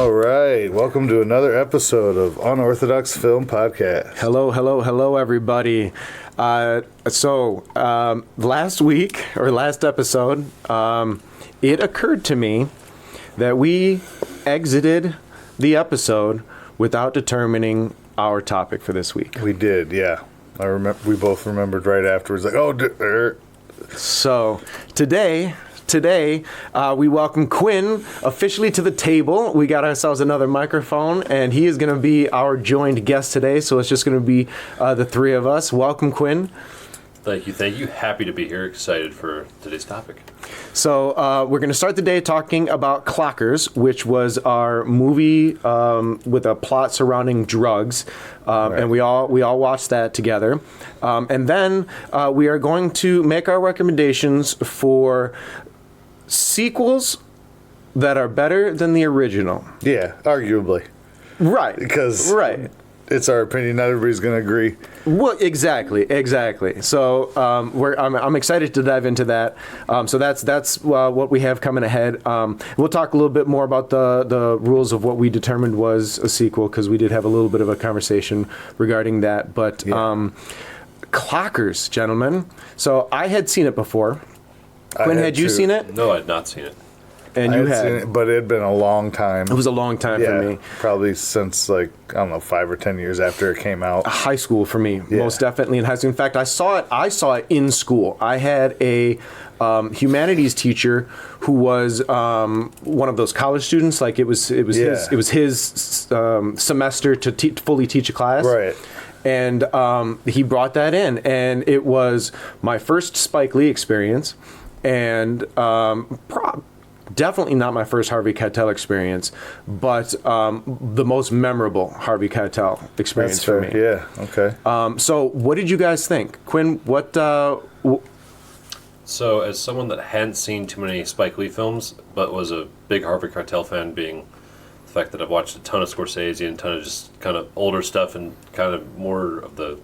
All right. Welcome to another episode of Unorthodox Film Podcast. Hello, everybody. Last episode, it occurred to me that we exited the episode without determining our topic for this week. We did, yeah. I remember. We both remembered right afterwards, like, So today, we welcome Quinn officially to the table. We got ourselves another microphone, and he is going to be our joined guest today. So it's just going to be the three of us. Welcome, Quinn. Thank you. Happy to be here. Excited for today's topic. So we're going to start the day talking about Clockers, which was our movie with a plot surrounding drugs, right. And we all watched that together. And then we are going to make our recommendations for sequels that are better than the original. Yeah, arguably. Right. Because it's our opinion. Not everybody's going to agree. Well, exactly. So I'm excited to dive into that. So that's what we have coming ahead. We'll talk a little bit more about the rules of what we determined was a sequel, because we did have a little bit of a conversation regarding that. But yeah. Clockers, gentlemen. So I had seen it before. Quinn, had you seen it? No, I had not seen it. And you had seen it, but it had been a long time. It was a long time for me. Probably since 5 or 10 years after it came out. High school for me, most definitely in high school. In fact, I saw it in school. I had a humanities teacher who was one of those college students. Like it was his semester to fully teach a class. Right. And he brought that in, and it was my first Spike Lee experience, and definitely not my first Harvey Keitel experience, but the most memorable Harvey Keitel experience for me. Yeah, okay. So what did you guys think? Quinn, what... So as someone that hadn't seen too many Spike Lee films, but was a big Harvey Keitel fan, being the fact that I've watched a ton of Scorsese and a ton of just kind of older stuff and kind of more of the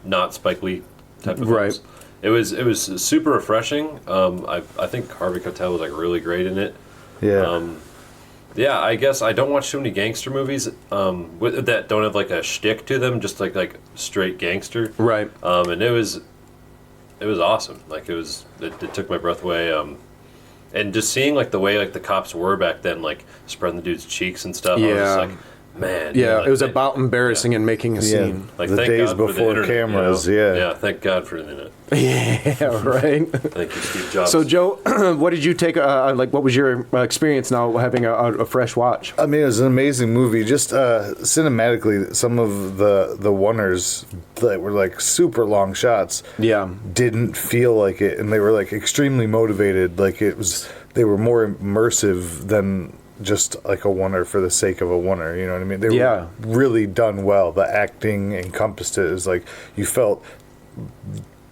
not Spike Lee type of films. Right. It was super refreshing. I think Harvey Keitel was really great in it. Yeah. I guess I don't watch too many gangster movies that don't have a shtick to them, just like straight gangster. Right. And it was awesome. It took my breath away. And just seeing the way the cops were back then, spreading the dude's cheeks and stuff. Yeah. I was just like, man. Yeah, it was about embarrassing and making a scene. The days before cameras, Yeah, thank God for the internet. Yeah, right. Thank you, Steve Jobs. So, Joe, what did you take? What was your experience now having a fresh watch? I mean, it was an amazing movie. Just cinematically, some of the wonders that were super long shots. Yeah, didn't feel like it, and they were extremely motivated. They were more immersive than just a wonder for the sake of a wonder. You know what I mean? They were really done well. The acting encompassed it. It was you felt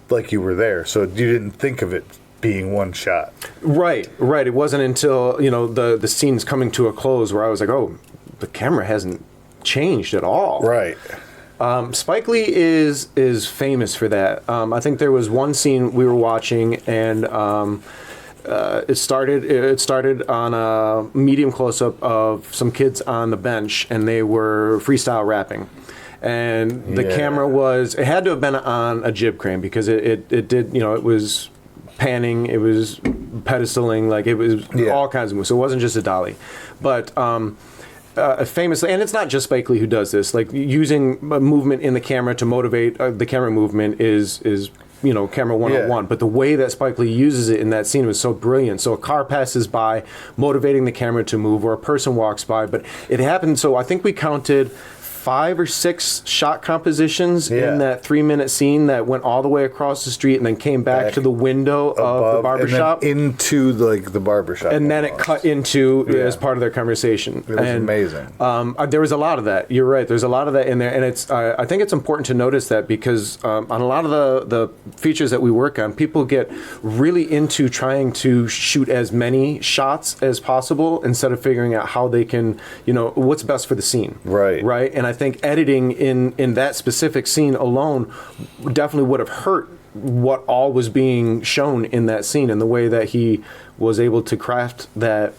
like you were there, so you didn't think of it being one shot. Right. It wasn't until the scene's coming to a close where I was like, oh, the camera hasn't changed at all. Right. Spike Lee is famous for that. I think there was one scene we were watching, and it started on a medium close-up of some kids on the bench, and they were freestyle rapping. And the camera it had to have been on a jib crane, because it did, it was panning, it was pedestaling, it was all kinds of moves. So it wasn't just a dolly. But famously, and it's not just Spike Lee who does this, using movement in the camera to motivate the camera movement is camera 101. But the way that Spike Lee uses it in that scene was so brilliant. So a car passes by, motivating the camera to move, or a person walks by. But it happened, so I think we counted 5 or 6 shot compositions in that 3-minute scene that went all the way across the street and then came back to the window of the barbershop. And then into the barbershop. And then it cut into as part of their conversation. It was amazing. There was a lot of that. You're right. There's a lot of that in there. And it's I think it's important to notice that, because on a lot of the features that we work on, people get really into trying to shoot as many shots as possible instead of figuring out how they can, what's best for the scene. Right. Right. And I think editing in that specific scene alone definitely would have hurt what all was being shown in that scene, and the way that he was able to craft that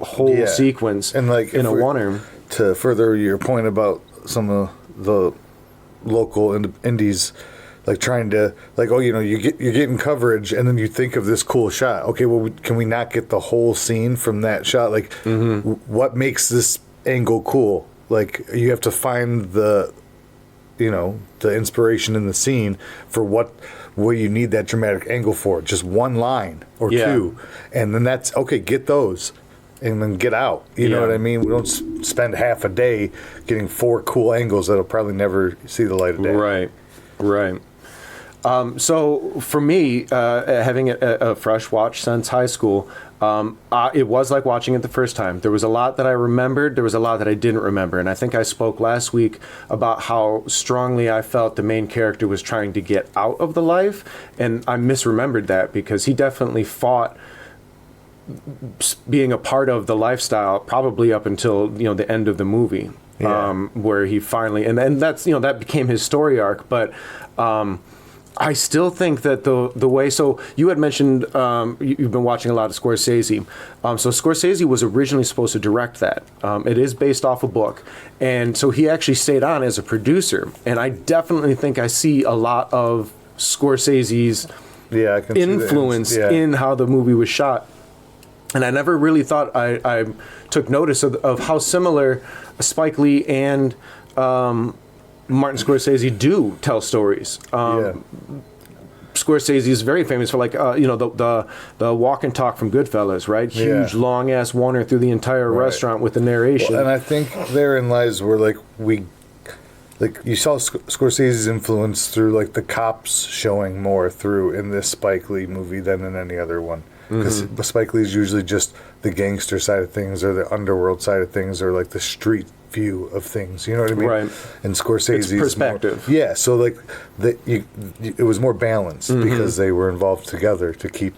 whole sequence and like in a oneer. To further your point about some of the local indies, like trying to you're getting coverage and then you think of this cool shot. Okay, well, can we not get the whole scene from that shot? Like, what makes this angle cool? Like, you have to find the inspiration in the scene for where you need that dramatic angle for. Just one line or two, and then that's okay. Get those. And then get out. You know what I mean? We don't spend half a day getting 4 cool angles that'll probably never see the light of day. Right. So for me, having a fresh watch since high school, it was like watching it the first time. There was a lot that I remembered. There was a lot that I didn't remember. And I think I spoke last week about how strongly I felt the main character was trying to get out of the life. And I misremembered that because he definitely fought being a part of the lifestyle probably up until the end of the movie, where he finally and that's that became his story arc. But I still think that the way, so you had mentioned you've been watching a lot of Scorsese. So Scorsese was originally supposed to direct that. It is based off a book, and so he actually stayed on as a producer. And I definitely think I see a lot of Scorsese's I can influence in how the movie was shot. And I never really thought I took notice of how similar Spike Lee and Martin Scorsese do tell stories. Scorsese is very famous for the walk and talk from Goodfellas, right? Huge, long ass oneer through the entire restaurant with the narration. Well, and I think therein lies where you saw Scorsese's influence through the cops showing more through in this Spike Lee movie than in any other one. Because Spike Lee is usually just the gangster side of things or the underworld side of things or the street view of things. You know what I mean? Right. And Scorsese's perspective. So it was more balanced because they were involved together to keep.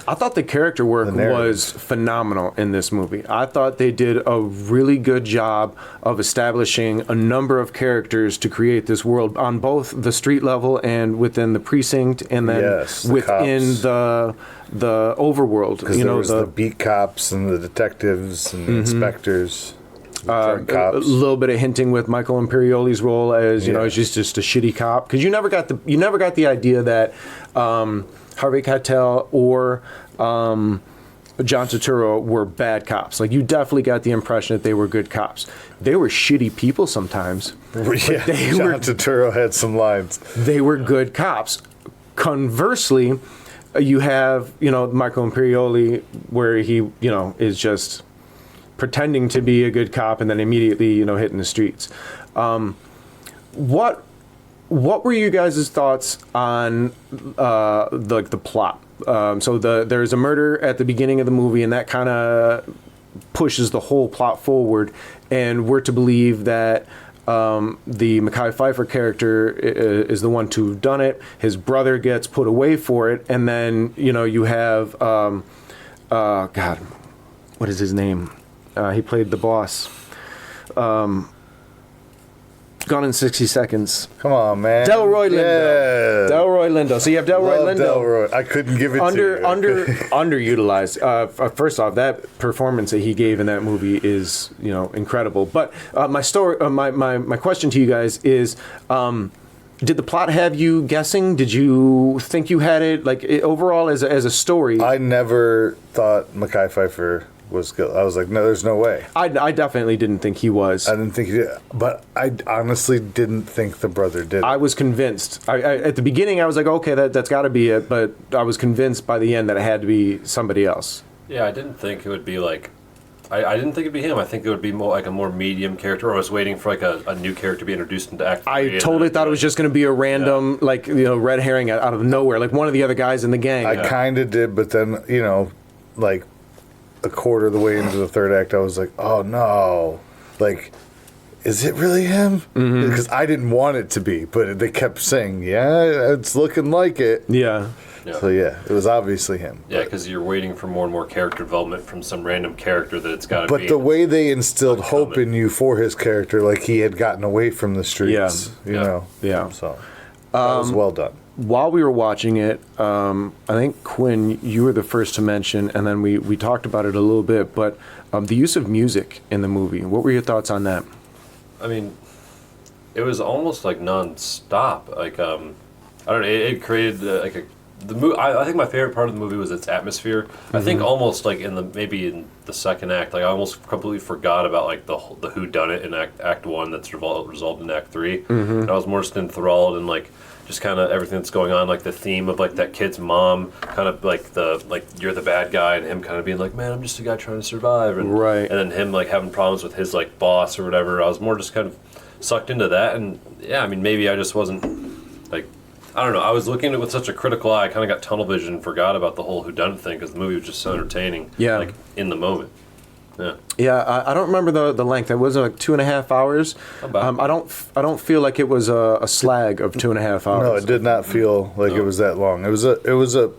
I thought the character work was phenomenal in this movie. I thought they did a really good job of establishing a number of characters to create this world on both the street level and within the precinct, and then within the overworld. Because there was the beat cops and the detectives and the inspecters. A little bit of hinting with Michael Imperioli's role as as just a shitty cop, because you never got the idea that Harvey Keitel or John Turturro were bad cops. You definitely got the impression that they were good cops. They were shitty people sometimes. John Turturro had some lines. They were good cops. Conversely, you have Michael Imperioli, where he is just pretending to be a good cop and then immediately hitting the streets. What were you guys' thoughts on the plot? So there's a murder at the beginning of the movie, and that kind of pushes the whole plot forward. And we're to believe that the Mekhi Phifer character is the one to have done it. His brother gets put away for it, and then you have God, what is his name? He played the boss. Gone in 60 Seconds. Come on, man. Delroy Lindo. Yeah. Delroy Lindo. So you have Delroy Lindo. Delroy. I couldn't give it to you. Underutilized. First off, that performance that he gave in that movie is incredible. But my question to you guys is, did the plot have you guessing? Did you think you had it overall as a story? I never thought Mekhi Phifer was good. I was like, no, there's no way. I definitely didn't think he was. I didn't think he did, but I honestly didn't think the brother did. I was convinced. At the beginning, I was like, okay, that's got to be it, but I was convinced by the end that it had to be somebody else. Yeah, I didn't think it would be I didn't think it'd be him. I think it would be more a more medium character. I was waiting for a new character to be introduced into Act 3. I totally thought it was just going to be a random red herring out of nowhere, like one of the other guys in the gang. I kind of did, but then a quarter of the way into the third act, I was like, oh no, is it really him? Because I didn't want it to be, but they kept saying, yeah, it's looking like it. Yeah. So yeah, it was obviously him. Yeah, because you're waiting for more and more character development from some random character that it's got to be. But the way they instilled hope in you for his character, he had gotten away from the streets, Yeah. So that was well done. while we were watching it, I think, Quinn, you were the first to mention, and then we talked about it a little bit, but the use of music in the movie. What were your thoughts on that? I mean, it was almost like non-stop. Like, I don't know, it created like a... The movie, I think my favorite part of the movie was its atmosphere. I think almost like maybe in the second act, like I almost completely forgot about like the whodunit in Act 1 that's resolved in Act 3. And I was more just enthralled in like just kind of everything that's going on, like the theme of like that kid's mom, kind of like you're the bad guy, and him kind of being like, man, I'm just a guy trying to survive, and right, and then him like having problems with his like boss or whatever. I was more just kind of sucked into that, and yeah, I mean maybe I just wasn't like. I don't know. I was looking at it with such a critical eye. I kind of got tunnel vision and forgot about the whole whodunit thing because the movie was just so entertaining. Yeah. Like, in the moment. Yeah. Yeah, I don't remember the length. It was like 2.5 hours. I don't feel like it was a slag of 2.5 hours. No, it did not feel like it was that long. It was a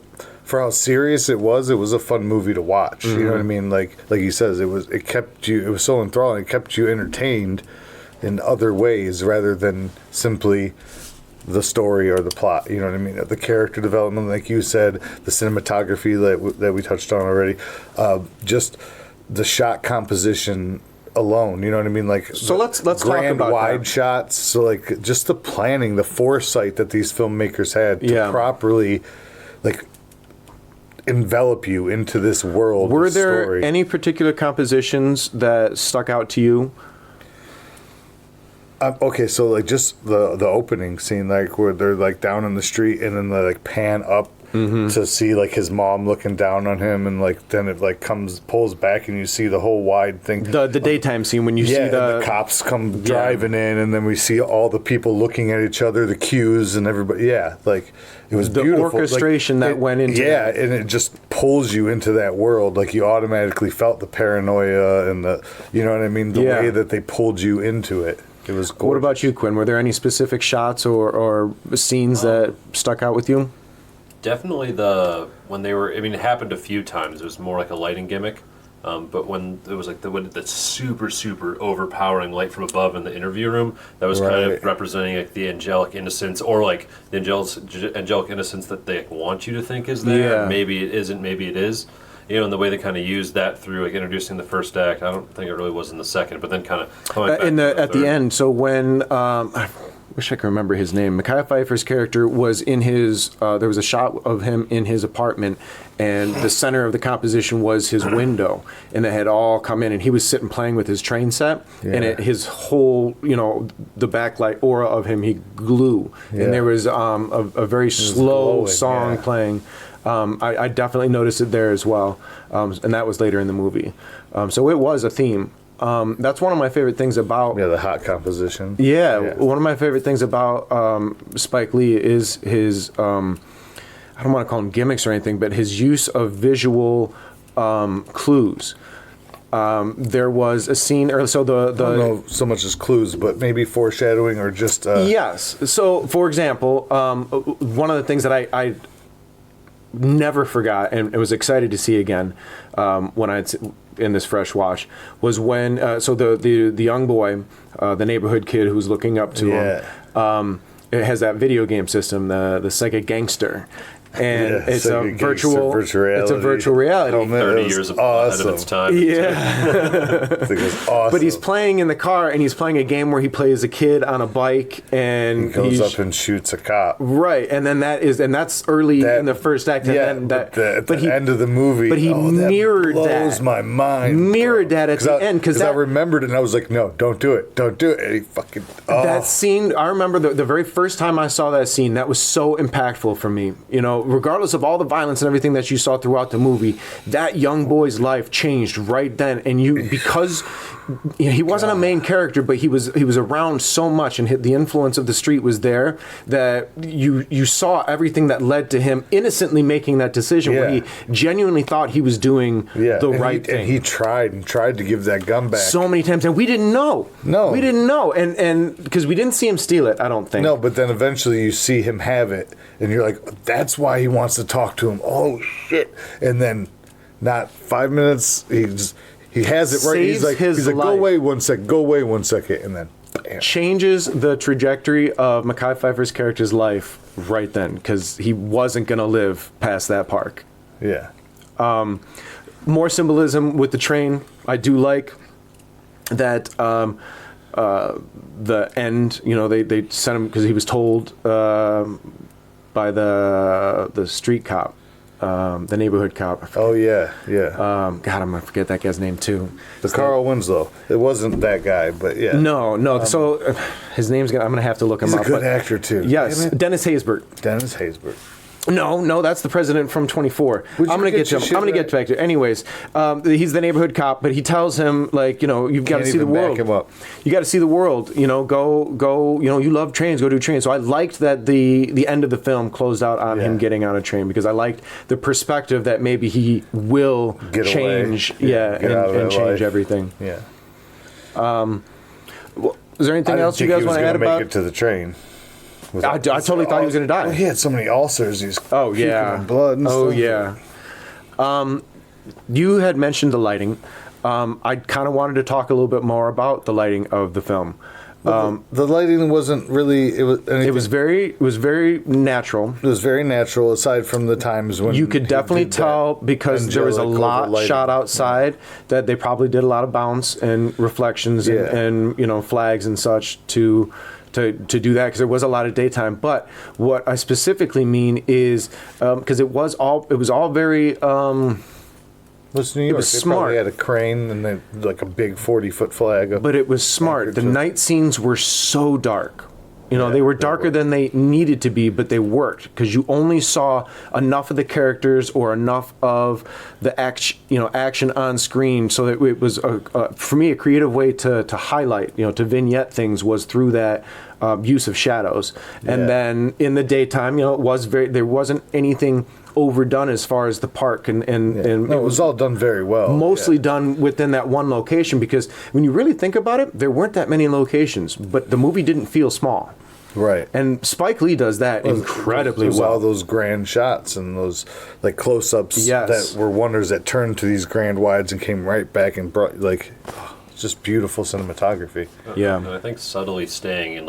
for how serious it was a fun movie to watch. You know what I mean? Like he says, it was so enthralling. It kept you entertained in other ways rather than simply the story or the plot, you know what I mean? The character development, like you said, the cinematography that we touched on already, just the shot composition alone, you know what I mean? Like, so let's talk about wide that. shots. So like just the planning, the foresight that these filmmakers had to properly like envelop you into this world. Were there story. any particular compositions that stuck out to you? Okay, so like just the opening scene, like where they're like down in the street, and then they like pan up to see like his mom looking down on him, and like then it like pulls back, and you see the whole wide thing. The daytime scene when you see the cops come driving in, and then we see all the people looking at each other, the cues and everybody. Yeah, like it was the beautiful. orchestration like, that went into that. And it just pulls you into that world. Like you automatically felt the paranoia and the, you know what I mean, the way that they pulled you into it. It was gorgeous. What about you, Quinn? Were there any specific shots or scenes that stuck out with you? Definitely when they were, I mean, it happened a few times. It was more like a lighting gimmick. But when it was like the super, super overpowering light from above in the interview room, that was kind of representing like the angelic innocence, or like the angelic innocence that they want you to think is there. Yeah. Maybe it isn't, maybe it is. You know, and the way they kind of used that through like introducing the first act. I don't think it really was in the second, but then kind of coming back at the end. So when I wish I could remember his name. Mekhi Phifer's character was in his. There was a shot of him in his apartment, and the center of the composition was his window, and they had all come in, and he was sitting playing with his train set, and his whole, you know, the backlight aura of him, he glue, and there was a very slow song playing. I definitely noticed it there as well, and that was later in the movie. So it was a theme. That's one of my favorite things about... Yeah, the hot composition. Yeah, one of my favorite things about Spike Lee is his... I don't want to call them gimmicks or anything, but his use of visual clues. There was a scene earlier, so I don't know so much as clues, but maybe foreshadowing or just... Yes. So, for example, one of the things that I never forgot and was excited to see again when I in this fresh watch was when so the young boy, the neighborhood kid who's looking up to him, it has that video game system, the Sega Gangster. And it's a virtual reality. It's a virtual reality. 30 years ahead of its time. Yeah. I think it was awesome. But he's playing in the car, and he's playing a game where he plays a kid on a bike, and he goes up and shoots a cop. Right, and then that's early in the first act. And then at the end of the movie, but he mirrored that. Blows my mind. Mirrored that at the end because I remembered it, and I was like, no, don't do it, don't do it. And he fucking that scene. I remember the very first time I saw that scene. That was so impactful for me. You know, regardless of all the violence and everything that you saw throughout the movie, that young boy's life changed right then. And because he wasn't a main character, but he was around so much, and the influence of the street was there, that you saw everything that led to him innocently making that decision where he genuinely thought he was doing the right thing. And he tried to give that gun back so many times, and we didn't know. No, we didn't know, and because we didn't see him steal it, I don't think. No, but then eventually you see him have it, and you're like, that's why he wants to talk to him. Oh shit! And then, not 5 minutes, he has it right. He's like, go away 1 second, go away 1 second, and then bam. Changes the trajectory of Mekhi Phifer's character's life right then because he wasn't going to live past that park. Yeah. More symbolism with the train. I do like that the end, they sent him because he was told by the street cop, the neighborhood cop. Oh, yeah. God, I'm going to forget that guy's name, too. Carl Winslow. It wasn't that guy, but yeah. No. So his name's I'm going to have to look him up. He's a good actor, too. Yes, Dennis Haysbert. Dennis Haysbert. No, that's the president from 24. I'm gonna get to him. I'm gonna get back to it. Anyways, he's the neighborhood cop, but he tells him you've got to see the world. Back him up. You got to see the world. Go. You love trains. Go do trains. So I liked that the end of the film closed out on him getting on a train because I liked the perspective that maybe he will get change. Away. And change everything. Yeah. Is there anything else you guys want to add about? Make it to the train. I totally thought he was going to die. Well, he had so many ulcers. He's puking and blood and stuff. Yeah. You had mentioned the lighting. I kind of wanted to talk a little bit more about the lighting of the film. The lighting wasn't really. It was very natural. It was very natural, aside from the times when you could definitely tell because there was a lot shot outside that they probably did a lot of bounce and reflections and flags and such to do that because there was a lot of daytime. But what I specifically mean is because it was all very. Was New York? It was they smart. Probably had a crane and then like a big 40-foot flag. But it was smart. The night scenes were so dark. They were darker than they needed to be, but they worked because you only saw enough of the characters or enough of the action on screen. So that it was for me a creative way to highlight, to vignette things was through that use of shadows. And then in the daytime, it was there wasn't anything overdone as far as the park and it was all done very well. Mostly done within that one location because when you really think about it, there weren't that many locations, but the movie didn't feel small. Right. And Spike Lee does that incredibly well. All those grand shots and those like close-ups that were wonders that turned to these grand wides and came right back and brought just beautiful cinematography. Yeah. And I think subtly staying in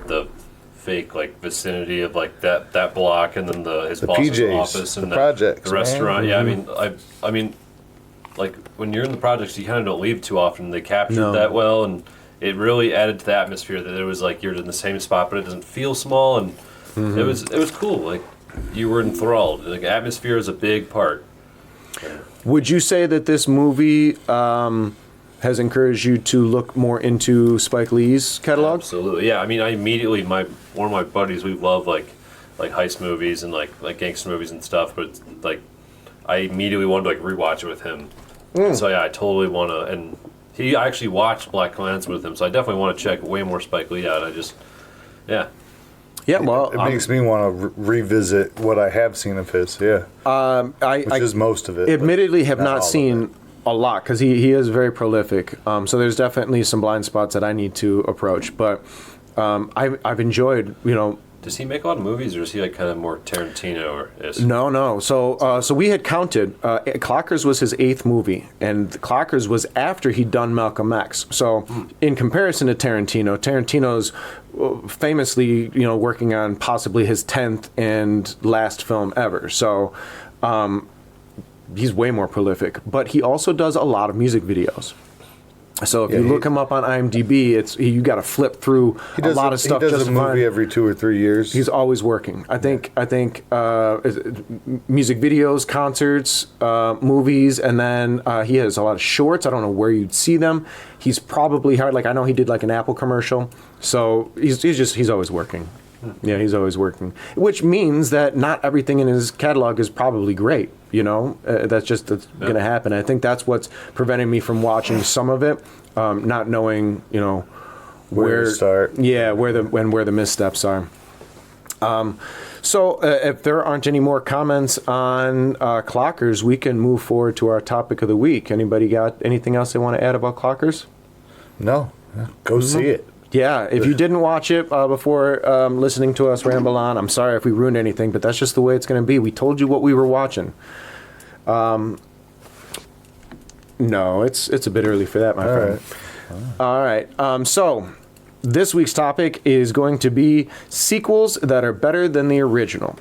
the fake vicinity of that block and then his boss's PJs, office and the projects, the restaurant. Man. Yeah, I mean when you're in the projects you kind of don't leave too often. They captured that well and it really added to the atmosphere that it was you're in the same spot but it doesn't feel small and it was cool. You were enthralled. Atmosphere is a big part. Would you say that this movie has encouraged you to look more into Spike Lee's catalog? Absolutely, yeah. I mean, I immediately one of my buddies, we love like heist movies and like gangster movies and stuff. But I immediately wanted to rewatch it with him. So yeah, I totally want to. And he actually watched Black Klansman with him, so I definitely want to check way more Spike Lee out. Yeah, well, it makes me want to revisit what I have seen of his. Yeah, which is most of it. Admittedly, have not seen a lot because he is very prolific. So there's definitely some blind spots that I need to approach. But I've enjoyed, Does he make a lot of movies, or is he kind of more Tarantino or is? No. So we had counted. Clockers was his 8th movie, and Clockers was after he'd done Malcolm X. So in comparison to Tarantino's famously, working on possibly his 10th and last film ever. So he's way more prolific, but he also does a lot of music videos. So if you look him up on IMDb, you got to flip through a lot of stuff. He does a movie every 2 or 3 years. He's always working. I think music videos, concerts, movies, and then he has a lot of shorts. I don't know where you'd see them. He's probably hard. I know he did an Apple commercial. So he's always working. Yeah, he's always working. Which means that not everything in his catalog is probably great. That's going to happen. I think that's what's preventing me from watching some of it, not knowing, where to start. Yeah, where the missteps are. So if there aren't any more comments on Clockers, we can move forward to our topic of the week. Anybody got anything else they want to add about Clockers? No. Go see it. Yeah, if you didn't watch it before listening to us ramble on, I'm sorry if we ruined anything, but that's just the way it's going to be. We told you what we were watching. No, it's a bit early for that, my friend. All right. So this week's topic is going to be sequels that are better than the original.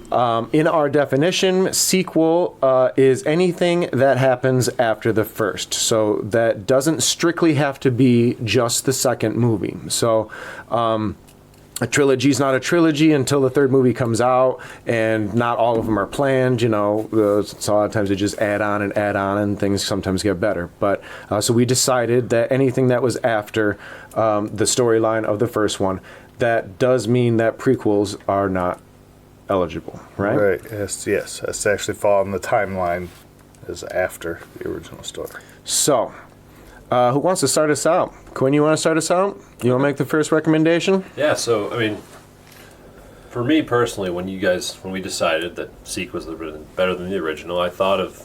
In our definition, sequel is anything that happens after the first. So that doesn't strictly have to be just the second movie. So a trilogy is not a trilogy until the third movie comes out, and not all of them are planned. So a lot of times they just add on, and things sometimes get better. But so we decided that anything that was after the storyline of the first one, that does mean that prequels are not eligible, right? Right. Yes. Has to actually fall in the timeline as after the original story. So, who wants to start us out? Quinn, you want to start us out? You want to make the first recommendation? Yeah. So, I mean, for me personally, when we decided that sequels were better than the original, I thought of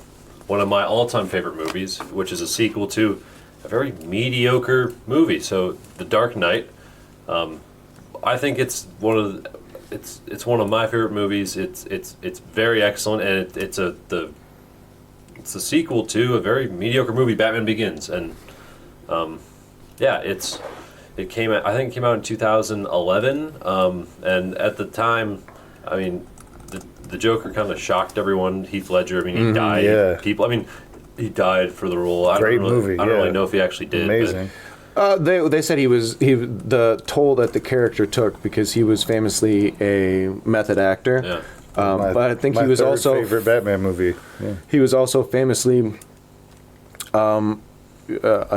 one of my all-time favorite movies, which is a sequel to a very mediocre movie. So, The Dark Knight. I think it's one of one of my favorite movies. It's very excellent, and it's the sequel to a very mediocre movie, Batman Begins, and it came out. I think it came out in 2011, and at the time, I mean, the Joker kind of shocked everyone. Heath Ledger, I mean, he died. Yeah. People, I mean, he died for the role. Great movie. I don't really know if he actually did. Amazing. They said the toll that the character took because he was famously a method actor. Yeah. But I think he was third also favorite Batman movie. Yeah. he was also famously, I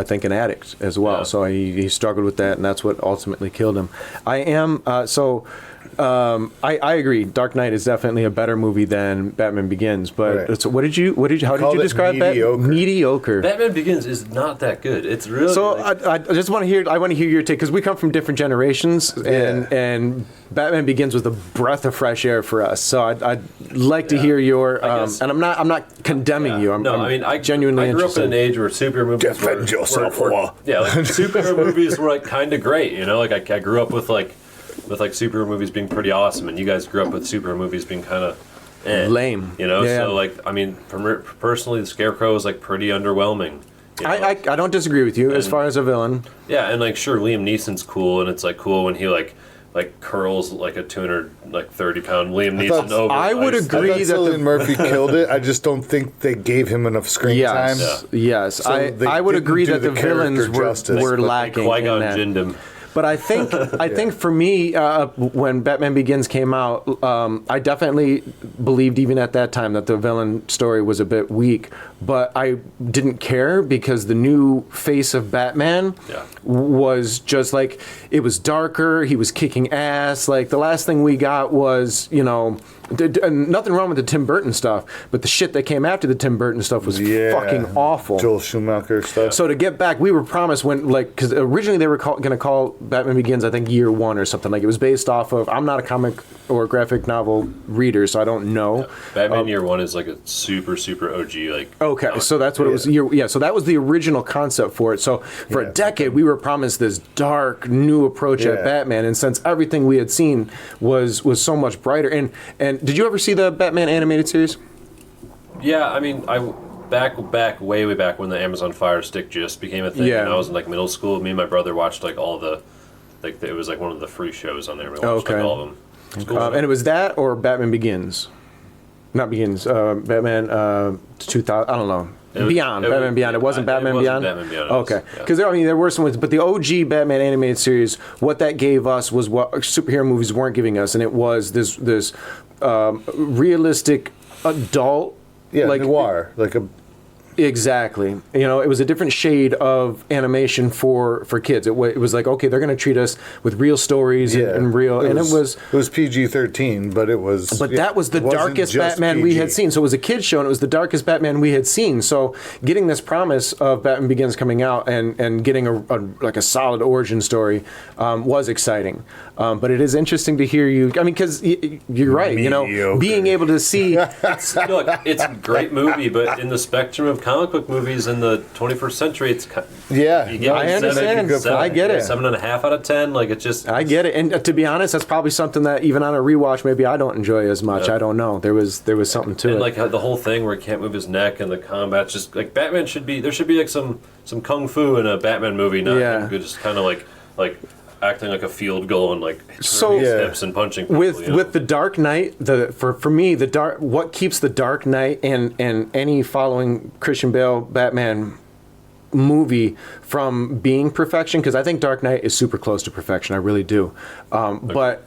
think, an addict as well. Yeah. So he struggled with that, and that's what ultimately killed him. I agree. Dark Knight is definitely a better movie than Batman Begins. But Right. so how did you describe that? Mediocre. Batman Begins is not that good. It's really So I just want to hear. I want to hear your take because we come from different generations, and Batman Begins was a breath of fresh air for us. So I'd like to hear your. And I'm not condemning you. I'm genuinely I grew interested. up in an age where superhero movies Defend yourself, were whore. superhero movies were like kind of great. Like I grew up with superhero movies being pretty awesome, and you guys grew up with superhero movies being kind of lame. So I mean, personally, the Scarecrow was like pretty underwhelming. I don't disagree with you as far as a villain. Yeah, and sure, Liam Neeson's cool, and it's cool when he like curls like a 230-pound Liam Neeson over. I would ice. agree I thought Cillian Murphy killed it. I just don't think they gave him enough screen time. Yes. So I would didn't agree do that the villains justice, were but lacking in Qui-Gon that. Jinned him. But I think for me, when Batman Begins came out, I definitely believed even at that time that the villain story was a bit weak. But I didn't care because the new face of Batman was just like, it was darker. He was kicking ass. Like the last thing we got was, nothing wrong with the Tim Burton stuff, but the shit that came after the Tim Burton stuff was fucking awful. Joel Schumacher stuff. So to get back, we were promised because originally they were going to call Batman Begins, I think, year one or something. Like it was based off of, I'm not a comic or graphic novel reader, so I don't know. Batman Year One is like a super, super OG, Okay, so that's what it was. So that was the original concept for it. So for a decade, we were promised this dark, new approach at Batman, and since everything we had seen was so much brighter. And did you ever see the Batman animated series? Yeah, I mean, way back when the Amazon Fire Stick just became a thing. And I was in middle school. Me and my brother watched all the, it was one of the free shows on there. We watched all of them. Cool. And it was that or Batman Begins. Not Begins. Batman 2000. I don't know. Batman Beyond. It wasn't Batman Beyond. Batman Beyond. Okay, because there were some ones, but the OG Batman animated series, what that gave us was what superhero movies weren't giving us, and it was this realistic adult, noir, Exactly. It was a different shade of animation for kids. It was like, okay, they're going to treat us with real stories and real, it was PG-13, but it was. But that was the darkest Batman we had seen. So it was a kids show, and it was the darkest Batman we had seen. So getting this promise of Batman Begins coming out and getting a solid origin story was exciting. But it is interesting to hear you. I mean, because you're right. Mediocre. Being able to see. It's a great movie, but in the spectrum of comic book movies in the 21st century, it's I understand. I get it. 7.5 out of 10. It's just. I get it, and to be honest, that's probably something that even on a rewatch, maybe I don't enjoy as much. I don't know. There was something to it. And the whole thing where he can't move his neck and the combat's just Batman should be. There should be some kung fu in a Batman movie, not him just kind of like acting like a field goal and like So- turning his Yeah. hips and punching people, with you know? with the Dark Knight, for me what keeps the Dark Knight and any following Christian Bale Batman movie from being perfection, because I think Dark Knight is super close to perfection, I really do, but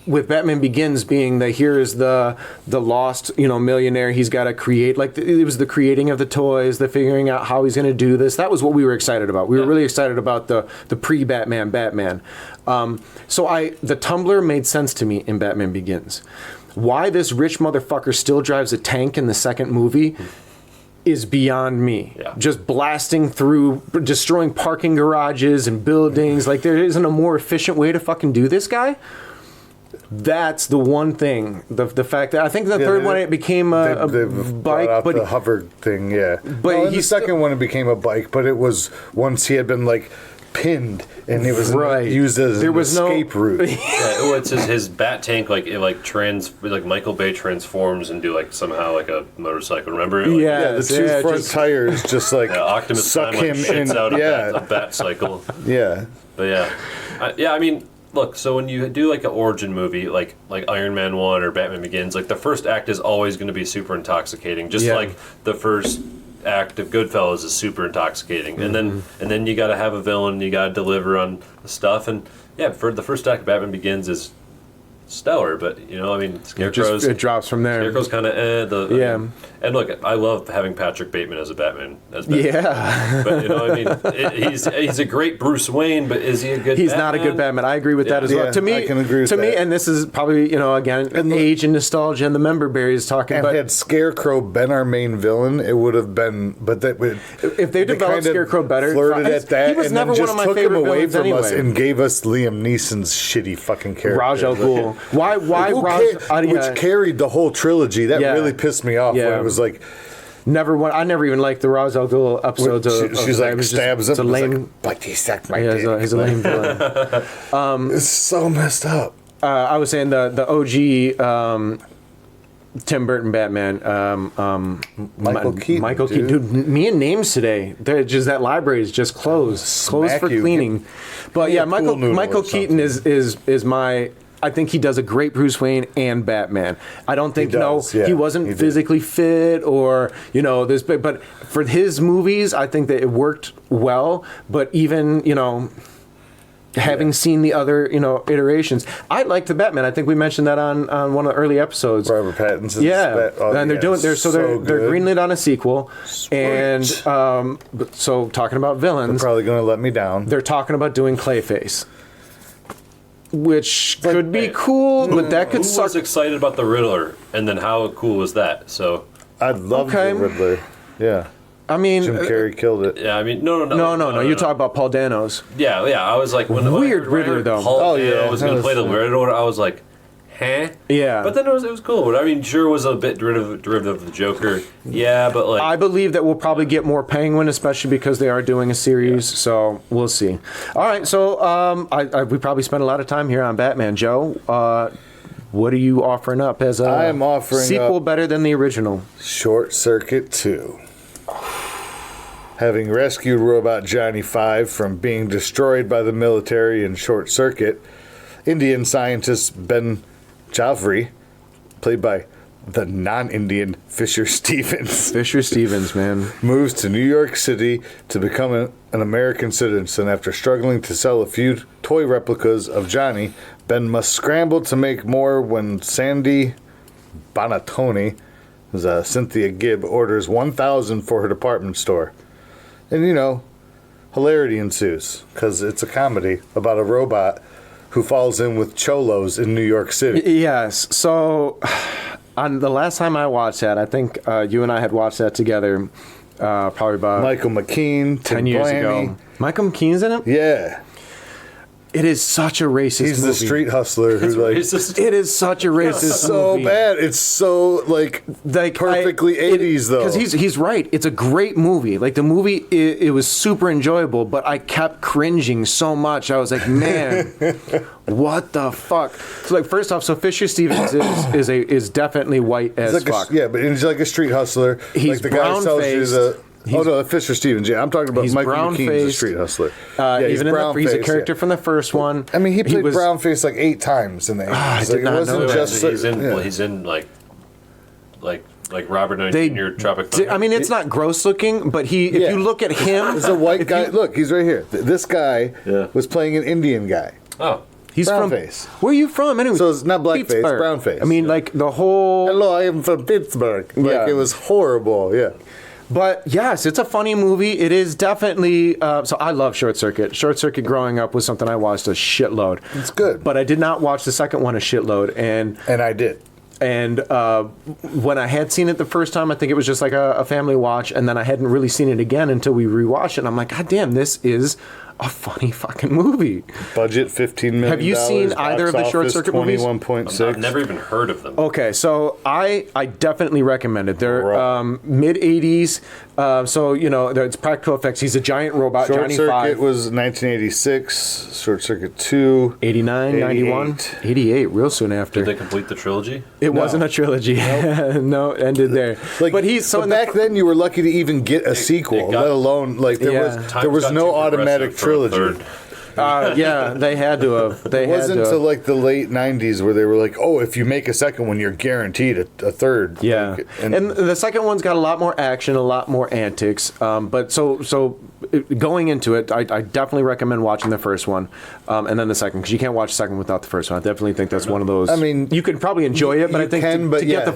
with Batman Begins being that here is the lost, you know, millionaire, he's got to create, like it was the creating of the toys, the figuring out how he's going to do this. That was what we were excited about. We were really excited about the pre-Batman Batman. So the Tumbler made sense to me in Batman Begins. Why this rich motherfucker still drives a tank in the second movie is beyond me. Yeah. Just blasting through, destroying parking garages and buildings. Like there isn't a more efficient way to fucking do this, guy. That's the one thing. The fact that I think the third one it became a bike, out but the hover thing, yeah. But in the second one it became a bike, but it was once he had been like pinned and it was used as an escape route. Yeah, it's his bat tank, like it like Michael Bay transforms and do like somehow like a motorcycle. Remember? Like, Yeah, the two front tires just like Optimus suck Prime, him like, shits in. out a bat cycle. Yeah. But I mean, look. So when you do like an origin movie, like Iron Man 1 or Batman Begins, like the first act is always going to be super intoxicating, just like the first act of Goodfellas is super intoxicating, and then you got to have a villain, you got to deliver on the stuff, and for the first act, Batman Begins is stellar, but you know, I mean, Scarecrow's it drops from there. Scarecrow's kind of and look, I love having Patrick Bateman as Batman. Yeah, but you know, I mean, he's a great Bruce Wayne, but is he a good? He's Batman? not a good Batman. I agree with that as well. To me, I can agree with to me, that. and this is probably, you know, again, age and nostalgia and the member berries talking. And But had Scarecrow been our main villain, it would have been. But that would, if they developed Scarecrow better, flirted at that, he was and never then one just of my took him favorite away villains from us anyway. and gave us Liam Neeson's shitty fucking character, Raj Al Ghul. Why which carried the whole trilogy. That Yeah. really pissed me off. Yeah. When it was like. I never even liked the Ra's al Ghul episodes. She's like stabs him. It's a lame. Like he sucked my Yeah, dick. he's a lame villain. It's so messed up. I was saying the OG Tim Burton Batman. Michael Keaton. Michael Keaton. Dude, me and names today. They're just that library is just closed for you. cleaning. But yeah, Pool noodle Michael or Keaton is my. I think he does a great Bruce Wayne and Batman. I don't think he wasn't physically fit or this, but for his movies, I think that it worked well. But even having seen the other iterations, I like the Batman. I think we mentioned that on one of the early episodes. Robert Pattinson's and they're greenlit on a sequel. Sweet. And so talking about villains, They're probably going to let me down. they're talking about doing Clayface. Which could be cool, but that could Who suck. was excited about the Riddler, and then how cool was that? So I love the Riddler. Yeah. I mean, Jim Carrey killed it. yeah, I mean, no. You're talking about Paul Dano's. Yeah. I was like, when Weird when I heard Riddler, though. Paul Dano yeah, was that going to was play the fun. Riddler. I was like, huh? Yeah. But then it was cool. But I mean, sure was a bit derivative of the Joker. Yeah, but like, I believe that we'll probably get more Penguin, especially because they are doing a series. So we'll see. All right. So we probably spent a lot of time here on Batman. Joe, what are you offering up as a I'm offering sequel up better than the original? Short Circuit 2. Having rescued robot Johnny 5 from being destroyed by the military in Short Circuit, Indian scientist Ben Javri, played by the non-Indian Fisher Stevens, Fisher Stevens, man. moves to New York City to become an American citizen. After struggling to sell a few toy replicas of Johnny, Ben must scramble to make more when Sandy Bonatoni, who's Cynthia Gibb, orders 1,000 for her department store. And, hilarity ensues, because it's a comedy about a robot who falls in with cholos in New York City. Yes. So, on the last time I watched that, I think you and I had watched that together, probably about Michael McKean, 10 years ago. Michael McKean's in it? Yeah. It is such a racist He's movie. the street hustler who, like, racist. It is such a racist so movie. bad. It's so, like perfectly 80s, though. Because he's right. It's a great movie. Like, the movie, it was super enjoyable, but I kept cringing so much. I was like, man, what the fuck? So, like, first off, so Fisher Stevens is definitely white as He's like fuck. but he's like a street hustler. He's like the guy sells you brown-faced. the Oh no, Fisher Stevens. Yeah, I'm talking about He's Michael McKean's The brown-faced. Street Hustler. Yeah, Even he's a character yeah. from the first one. I mean, he played brownface like 8 times in the 80s. I did not know that. He's in like Robert Downey Jr. Tropic Thunder. I mean, it's not gross looking, but if you look at him, He's a white guy. Look, he's right here. This guy was playing an Indian guy. Oh. he's brownface. Where are you from anyway? So it's not blackface, Pittsburgh. brownface. I mean, like the whole. Hello, I am from Pittsburgh. Like, it was horrible. Yeah. But yes, it's a funny movie. It is definitely. So I love Short Circuit. Short Circuit growing up was something I watched a shitload. It's good. But I did not watch the second one a shitload. And I did. And when I had seen it the first time, I think it was just like a family watch. And then I hadn't really seen it again until we rewatched it. And I'm like, God damn, this is a funny fucking movie. Budget $15 million. Have you seen either of the Short Circuit movies? 21.6. I've never even heard of them. Okay, so I definitely recommend it. They're mid 80s, so you know it's practical effects. He's a giant robot. Short Johnny Circuit 5. was 1986. Short Circuit 2. 89, 91, 88, real soon after. Did they complete the trilogy? It wasn't a trilogy. Nope. No, it ended there. Like, but he's so but back then you were lucky to even get a sequel, let alone like there was no automatic trilogy. Yeah, they had to have. It wasn't until like the late 90s where they were like, oh, if you make a second one, you're guaranteed a third. Yeah, like, and the second one's got a lot more action, a lot more antics. But so going into it, I definitely recommend watching the first one, and then the second, because you can't watch the second without the first one. I definitely think that's one of those. I mean, you could probably enjoy it, but I think to get the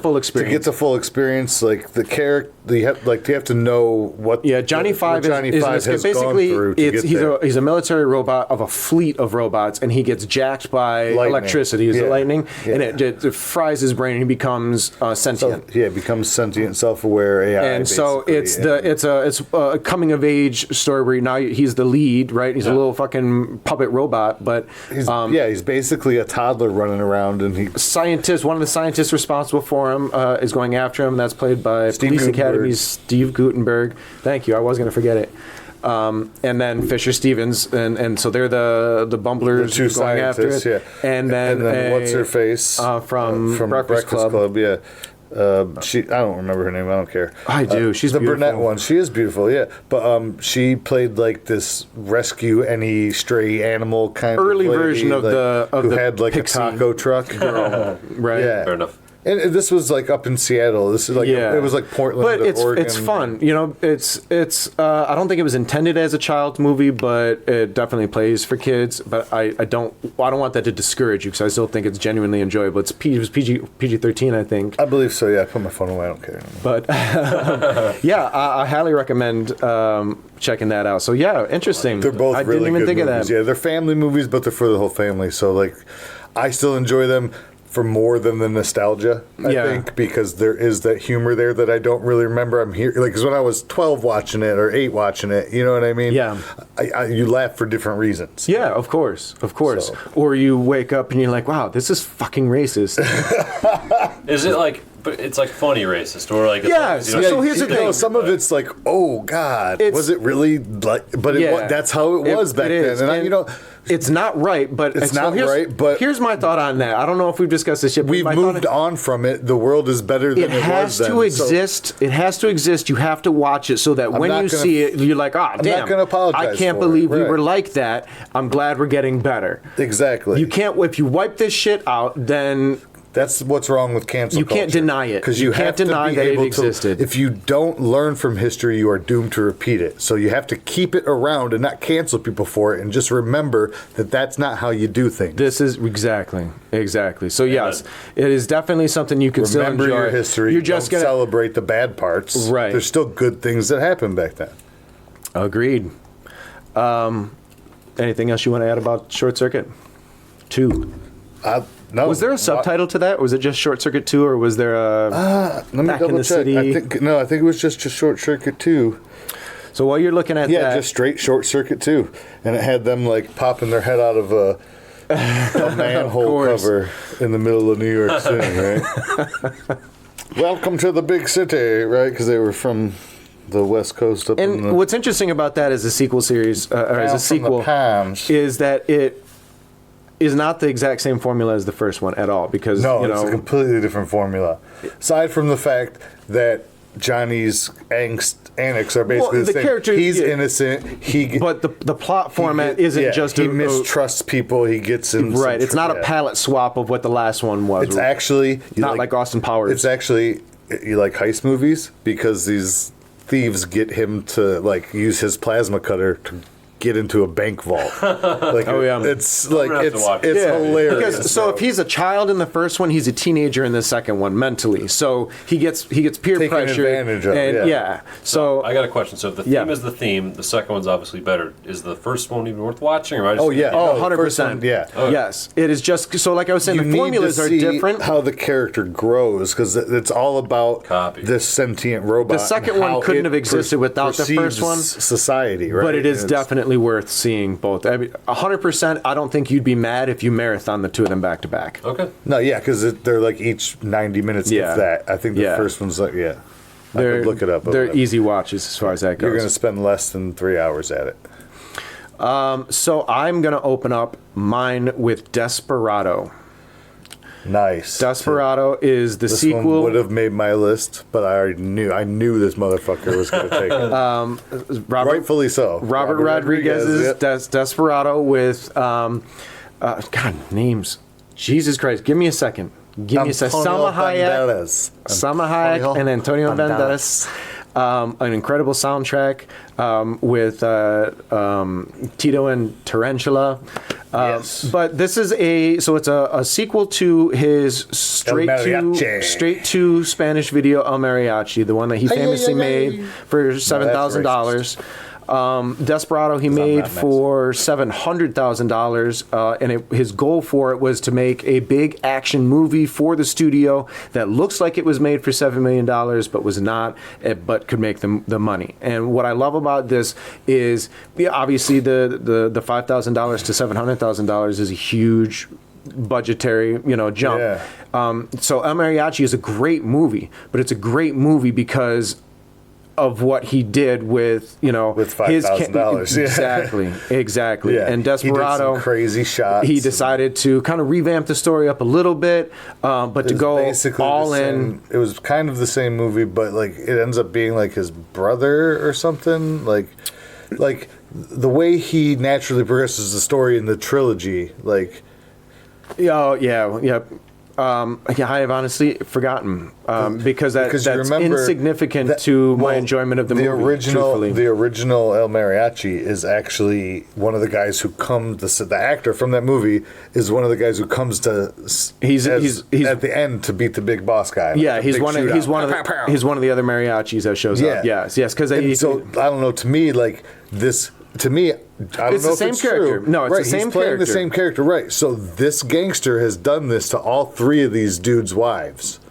full experience, like the character, you have to know what. Yeah, Johnny Five has basically gone through he's a military robot of a fleet of robots, and he gets jacked by electricity, lightning, and it fries his brain, and he becomes sentient. So, becomes sentient, self-aware AI. And so it's a coming of age story where now he's the lead, right? He's a little fucking puppet robot, but he's basically a toddler running around, and one of the scientists responsible for him is going after him. That's played by Police Academy's Steve Guttenberg. Thank you. I was going to forget it. And then Fisher Stevens, and so they're the bumblers the two going after it. Yeah. And then what's her face from Breakfast Club. Yeah. I don't remember her name. I don't care. I do. She's the beautiful. brunette one. She is beautiful. Yeah, but she played like this rescue any stray animal kind early of lady, version of who the had like Pixie a taco truck. Right. Yeah. Fair enough. And this was like up in Seattle. This is like it was like Portland, but it's Oregon. It's fun. You know, it's. I don't think it was intended as a child's movie, but it definitely plays for kids. But I don't want that to discourage you, because I still think it's genuinely enjoyable. It was PG-13, I think. I believe so. Yeah, I put my phone away. I don't care anymore. But I highly recommend checking that out. So yeah, interesting. They're both I really didn't even good think movies. of that. Yeah, they're family movies, but they're for the whole family. So like, I still enjoy them for more than the nostalgia, I think, because there is that humor there that I don't really remember. I'm here, like, because when I was 12 watching it or 8 watching it, you know what I mean? Yeah. You laugh for different reasons. Yeah, of course. So. Or you wake up and you're like, wow, this is fucking racist. Is it like, but it's like funny racist, or like... Yes. So here's the thing. Some of it's like, oh, God, was it really like... But that's how it was back then. And it's not right, but it's not right. But here's my thought on that. I don't know if we've discussed this yet. We've moved on from it. The world is better than it was then. It has to exist. It has to exist. You have to watch it so that when you see it, you're like, damn! I'm not going to apologize. I can't believe we were like that. I'm glad we're getting better. Exactly. You can't. If you wipe this shit out, then. That's what's wrong with cancel culture. You can't deny it. Because you can't deny that it existed. If you don't learn from history, you are doomed to repeat it. So you have to keep it around and not cancel people for it, and just remember that that's not how you do things. This is exactly. So yes, it is definitely something you can still enjoy. Remember your history. You're just don't celebrate the bad parts. Right. There's still good things that happened back then. Agreed. Anything else you want to add about Short Circuit 2? No. Was there a subtitle to that? Or was it just Short Circuit 2, or was there a let me Back double in the check. City? I think it was just Short Circuit 2. So while you're looking at that... Yeah, just straight Short Circuit 2. And it had them like popping their head out of a manhole cover in the middle of New York City, right? Welcome to the big city, right? Because they were from the West Coast up in the... And what's interesting about that as a sequel series, or as a sequel, is that it is not the exact same formula as the first one at all, because it's a completely different formula. Aside from the fact that Johnny's antics are basically Well, the same. character- He's yeah. innocent. But the plot format isn't just he mistrusts people. He gets in right. It's not a palette swap of what the last one was. It's actually not like Austin Powers. It's actually you like heist movies because these thieves get him to like use his plasma cutter to get into a bank vault. Like, Oh, yeah. It's like gonna have to watch it's it. Yeah, hilarious. because so if he's a child in the first one, he's a teenager in the second one mentally. So he gets peer Taken pressure advantage of, and yeah. So I got a question. So if the theme Yeah. is the theme, the second one's obviously better. Is the first one even worth watching? Or am I just Oh yeah, Oh, no, the first 100%. one, yeah. yes, it is just so like I was saying, You the need formulas to are see different. how the character grows because it's all about Copy. this sentient robot. The second and one how couldn't it have existed without the perceives first one. Society, right? But it is And it's- definitely worth seeing both. I mean, 100%. I don't think you'd be mad if you marathon the two of them back to back. Okay. No, yeah, because they're like each 90 minutes. Yeah. Of that. I think the Yeah. first one's like I They're could look it up. They're but easy watches as far as that You're goes. going to spend less than 3 hours at it. So I'm gonna open up mine with Desperado. Nice. Desperado is the This sequel. one would have made my list, but I already knew. I knew this motherfucker was going to take it. Robert, Rightfully so. Robert Rodriguez's yep. Desperado with God names. Jesus Christ! Give me a second. Give me a second. Antonio Salma Hayek, Banderas. Salma Hayek, and Antonio Banderas. An incredible soundtrack with Tito and Tarantula. Yes. But this is it's a sequel to his Mariachi. straight to Spanish video El Mariachi, the one that he famously made for $7,000. Desperado he made not for $700,000, and his goal for it was to make a big action movie for the studio that looks like it was made for $7 million, but was not, but could make the money. And what I love about this is, obviously the $5,000 to $700,000 is a huge budgetary jump. Yeah. So El Mariachi is a great movie, but it's a great movie because of what he did with With $5,000, yeah. exactly. Yeah. And Desperado, he did some crazy shots. he decided to kind of revamp the story up a little bit, but to go basically all the in. same, it was kind of the same movie, but like it ends up being like his brother or something. Like the way he naturally progresses the story in the trilogy, like. Oh yeah. I have honestly forgotten because that's insignificant to my enjoyment of the movie. The original El Mariachi is actually one of the guys who comes. The actor from that movie is one of the guys who comes to. He's at the end to beat the big boss guy. Yeah, like he's one of the other mariachis that shows up. Yes, because so I don't know. To me, like this. To me, I don't It's know the if same it's character. true. No, it's the same he's playing character. the same character, right? So this gangster has done this to all three of these dudes' wives.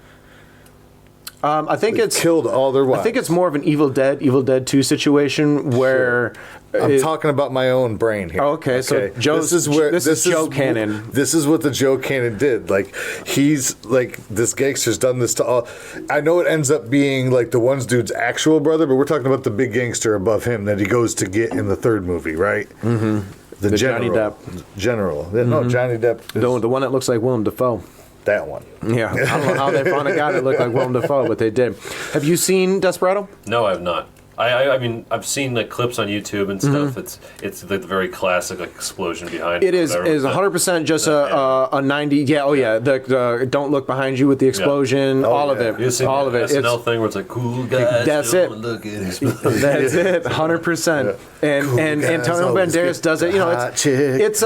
I think They've it's killed all their wives. I think it's more of an Evil Dead 2 situation where I'm talking about my own brain here. Oh, okay, so this is Joe Cannon. This is what the Joe Cannon did. Like he's like this gangster's done this to all. I know it ends up being like the one dude's actual brother, but we're talking about the big gangster above him that he goes to get in the third movie, right? Mm-hmm. The general, Johnny Depp. General. No, Johnny Depp. Is The one that looks like Willem Dafoe. that one. Yeah, I don't know how they found a guy that looked like Willem Dafoe, but they did. Have you seen Desperado? No, I have not. I mean, I've seen like clips on YouTube and stuff. It's the very classic like explosion behind It is 100% just a 90. Yeah, oh yeah. The don't look behind you with the explosion. All of it. You seen All of the it. SNL thing where it's like cool guys. That's don't it. Look at his That's it, 100%. And Cool and guys Antonio always Banderas get does it. the hot chick. It's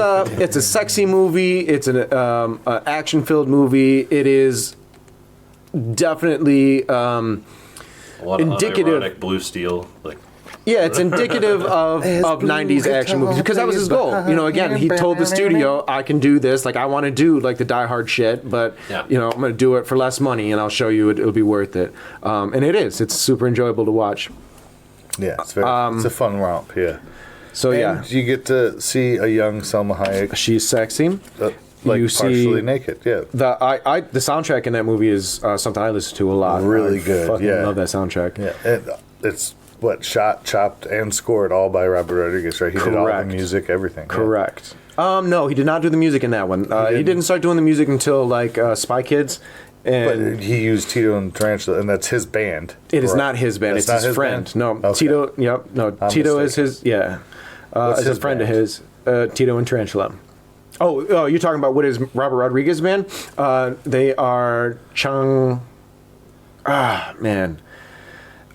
a sexy movie. It's an action-filled movie. It is definitely a lot of indicative- unironic blue steel like. yeah, it's indicative of 90s action movies because that was his goal. Again, he told the studio, I can do this. Like, I want to do like the Die Hard shit, but I'm going to do it for less money, and I'll show you it'll be worth it. And it is. It's super enjoyable to watch. Yeah, it's a fun romp. Yeah. So And you get to see a young Salma Hayek, she's sexy. like You partially see- naked. Yeah. The soundtrack in that movie is something I listen to a lot. Really I good, Fucking yeah. love that soundtrack. Yeah. It's shot, chopped, and scored all by Robert Rodriguez, right? He did all the Correct. music, everything. yeah. Correct. No, he did not do the music in that one. He didn't start doing the music until like Spy Kids, And but he used Tito and Tarantula, and that's his band. it is not his band. That's It's not his friend. band? No, Okay. Tito. Yep. No, I'm Tito is mistaken. his. Yeah, What's is a his friend of band? his. Tito and Tarantula. Oh, you're talking about what is Robert Rodriguez band? They are Chung. Man,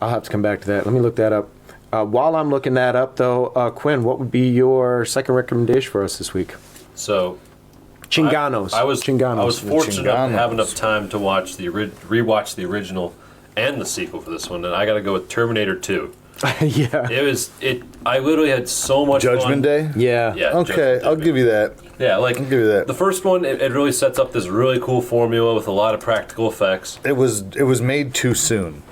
I'll have to come back to that. Let me look that up. While I'm looking that up, though, Quinn, what would be your second recommendation for us this week? So Chinganos. I was Chinganos. fortunate enough to have Chinganos. enough time to watch rewatch the original and the sequel for this one, and I got to go with Terminator 2. Yeah. I literally had so much Judgment fun. Day? Yeah. Yeah. Okay, Judgment Day. I'll give you that. Yeah, like I'll give you that. the first one, it really sets up this really cool formula with a lot of practical effects. It was made too soon.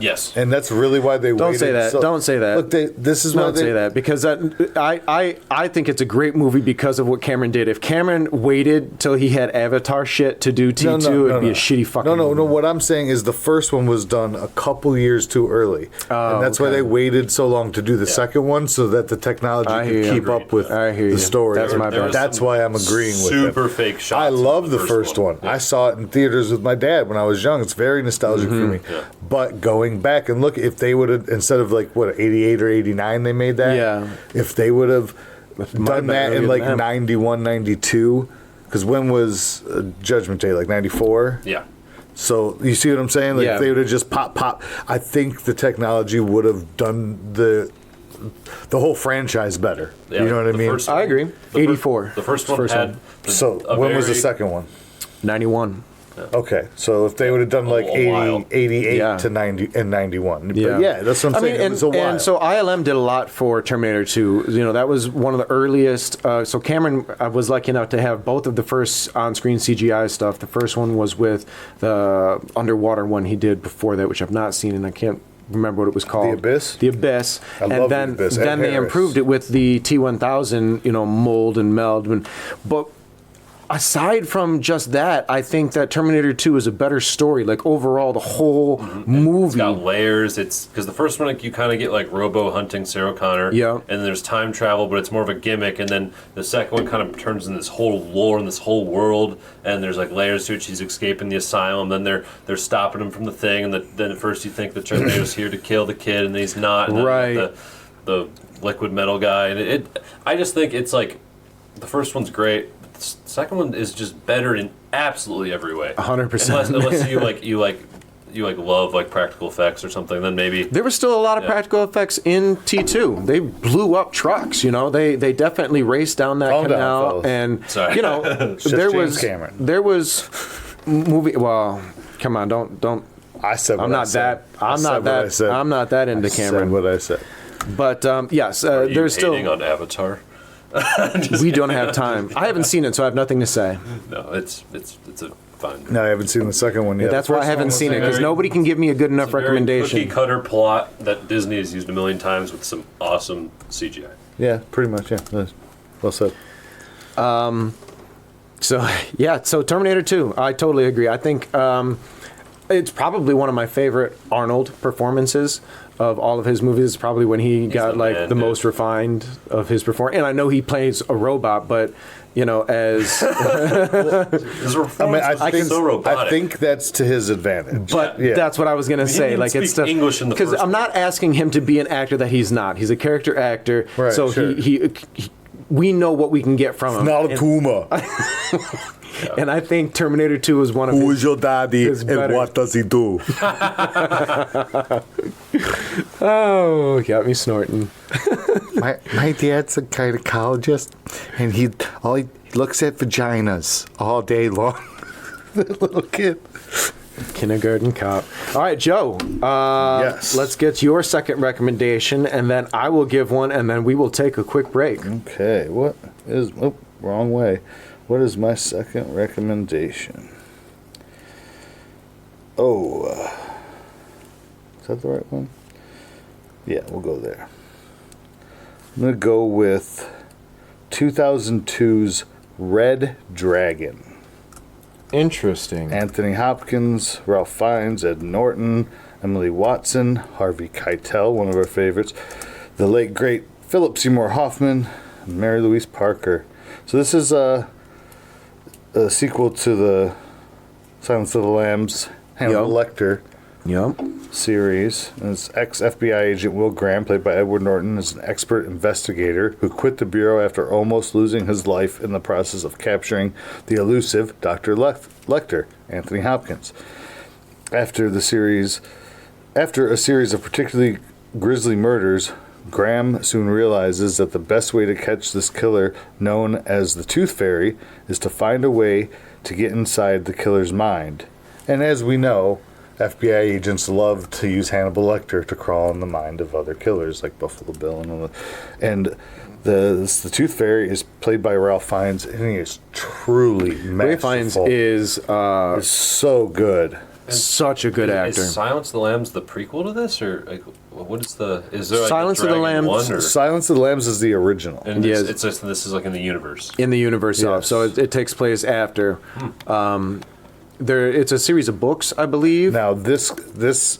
Yes. And that's really why they Don't waited. say that. Don't say that. Look, this is why Don't say that because I think it's a great movie because of what Cameron did. If Cameron waited till he had Avatar shit to do T2, it'd be a shitty fucking No. movie. What I'm saying is the first one was done a couple years too early, and that's why okay. they waited so long to do the second one, so that the technology I could hear you. keep up with I hear the you. story. That's my There bad. was That's some why I'm agreeing with super it. fake shots. I in love the first one. Yeah. I saw it in theaters with my dad when I was young. It's very nostalgic for me. Yeah. But going back and look, if they would have, instead of like, what, 88 or 89 they made that? Yeah. If they would have might done have been that in earlier like than that. 91, 92, because when was Judgment Day? Like 94? Yeah. So you see what I'm saying? Like Yeah. if they would have just pop. I think the technology would have done the whole franchise better. Yeah, You know what I the mean? first- I agree. The fir- 84. The first one First had. one. So when was the second one? 91. Okay, so if they would have done like A while. 88 Yeah. to 90 and 91. Yeah. But yeah, that's what I'm saying. It was a while. and so ILM did a lot for Terminator 2. You know, that was one of the earliest. So Cameron was lucky enough to have both of the first on-screen CGI stuff. The first one was with the underwater one he did before that, which I've not seen, and I can't remember what it was called. The Abyss? The Abyss. I and love then The Abyss. Ed then they Harris. improved it with the T1000, you know, mold and meld. But aside from just that, I think that Terminator 2 is a better story. Like overall, the whole It's movie. got layers. It's because the first one, like, you kind of get like Robo hunting Sarah Connor. Yeah. And there's time travel, but it's more of a gimmick. And then the second one kind of turns in this whole lore and this whole world. And there's like layers to it. She's escaping the asylum. Then they're stopping him from the thing. And then at first you think the Terminator's here to kill the kid, and then he's not. And then Right. The liquid metal guy, and I just think it's like the first one's great. The second one is just better in absolutely every way. 100%. Unless you love like practical effects or something, then maybe. There was still a lot of Yeah. practical effects in T2. They blew up trucks, you know. They definitely raced down that Calm down, canal, fellas. and Sorry. you know Just there James was Cameron. there was movie. Well, come on, don't. I said what I'm I not said. that. I I'm said not what I that. said. I'm not that into I said Cameron. what I said. But yes, Are you there's still. hating on Avatar? We don't have time. I haven't seen it, so I have nothing to say. No, it's a fine. No, I haven't seen the second one yet. That's The why I first haven't one was seen it, because very- nobody can give me a good enough Cookie recommendation. cutter plot that Disney has used a million times with some awesome CGI. Yeah, pretty much. Yeah, well said. So yeah, so Terminator 2, I totally agree. I think it's probably one of my favorite Arnold performances of all of his movies. It's probably when he got the like man, the dude. most refined of his performance. And I know he plays a robot, but you know, as His performance was so robotic. I think that's to his advantage. but Yeah. that's what I was gonna He say. didn't Like it's speak English in the because first I'm not asking him to be an actor that he's not. He's a character actor, Right, so sure. he we know what we can get from him. not a and, tumor. and I think Terminator 2 is one of Who his. is your daddy It's and better. what does he do? Oh, got me snorting. my dad's a gynecologist, and he looks at vaginas all day long. That little kid. Kindergarten cop. All right, Joe. Yes. Let's get your second recommendation, and then I will give one, and then we will take a quick break. Okay, what is... Oh, wrong way. What is my second recommendation? Oh, is that the right one? Yeah, we'll go there. I'm going to go with 2002's Red Dragon. Interesting. Anthony Hopkins, Ralph Fiennes, Ed Norton, Emily Watson, Harvey Keitel, one of our favorites, the late great Philip Seymour Hoffman, and Mary Louise Parker. So this is a sequel to the Silence of the Lambs, Hannibal Lecter Yep. series. And it's ex-FBI agent Will Graham, played by Edward Norton, is an expert investigator who quit the Bureau after almost losing his life in the process of capturing the elusive Dr. Lecter, Anthony Hopkins. After a series of particularly grisly murders, Graham soon realizes that the best way to catch this killer, known as the Tooth Fairy, is to find a way to get inside the killer's mind. And as we know, FBI agents love to use Hannibal Lecter to crawl in the mind of other killers, like Buffalo Bill and all that. And the Tooth Fairy is played by Ralph Fiennes, and he is truly masterful. Ralph Fiennes is so good. such a good actor. Is Silence of the Lambs the prequel to this, or like, what is the? Is there like Silence a of the Dragon Lambs- 1, or, Silence of the Lambs is the original. and Yeah. it's just, this is like in the universe. In the universe of, Yes. so it takes place after. It's a series of books, I believe. Now, this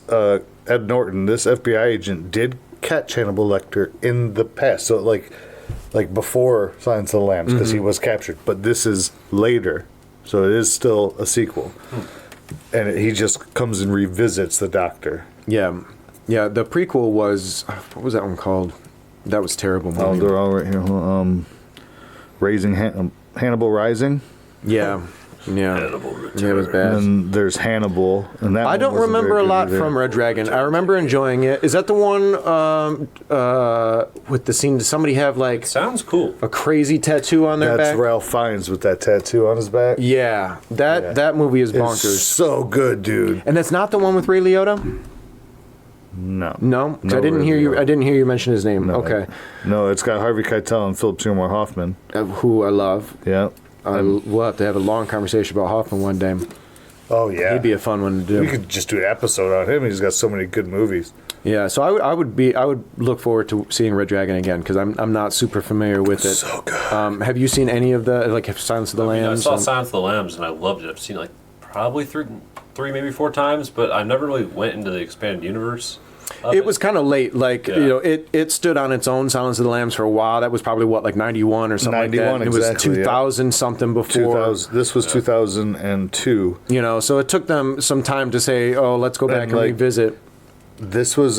Ed Norton, this FBI agent, did catch Hannibal Lecter in the past. So, like before Silence of the Lambs, because he was captured. But this is later, so it is still a sequel. And he just comes and revisits the Doctor. Yeah, yeah. The prequel was, what was that one called? That was terrible Oh, movie. they're all right here. Raising Hannibal Rising. Yeah, yeah. Hannibal Yeah, it was bad. And there's Hannibal. And that I one don't wasn't remember very a good lot either. from Red Dragon. I remember enjoying it. Is that the one with the scene? Does somebody have like Sounds cool. a crazy tattoo on their That's back? Ralph Fiennes with that tattoo on his back. Yeah, that movie is It's bonkers. so good, dude. And that's not the one with Ray Liotta? No. No, 'Cause I didn't Ray hear you. Liotta. I didn't hear you mention his name. No, Okay, No, it's got Harvey Keitel and Philip Seymour Hoffman. Who I love. Yeah. We'll have to have a long conversation about Hoffman one day. Oh, yeah. He'd be a fun one to do. We could just do an episode on him. He's got so many good movies. Yeah, so I would look forward to seeing Red Dragon again because I'm not super familiar with it. So good. Have you seen any of the Silence of the I Lambs? saw Silence of the Lambs and I loved it. I've seen it like probably three, maybe four times, but I never really went into the expanded universe. It was kind of late. Yeah. It stood on its own, Silence of the Lambs, for a while. That was probably, 91 or something like that. 91, And it was exactly, yeah. 2000 something before. 2000, this was 2002. So it took them some time to say, oh, let's go back and like- revisit. This was,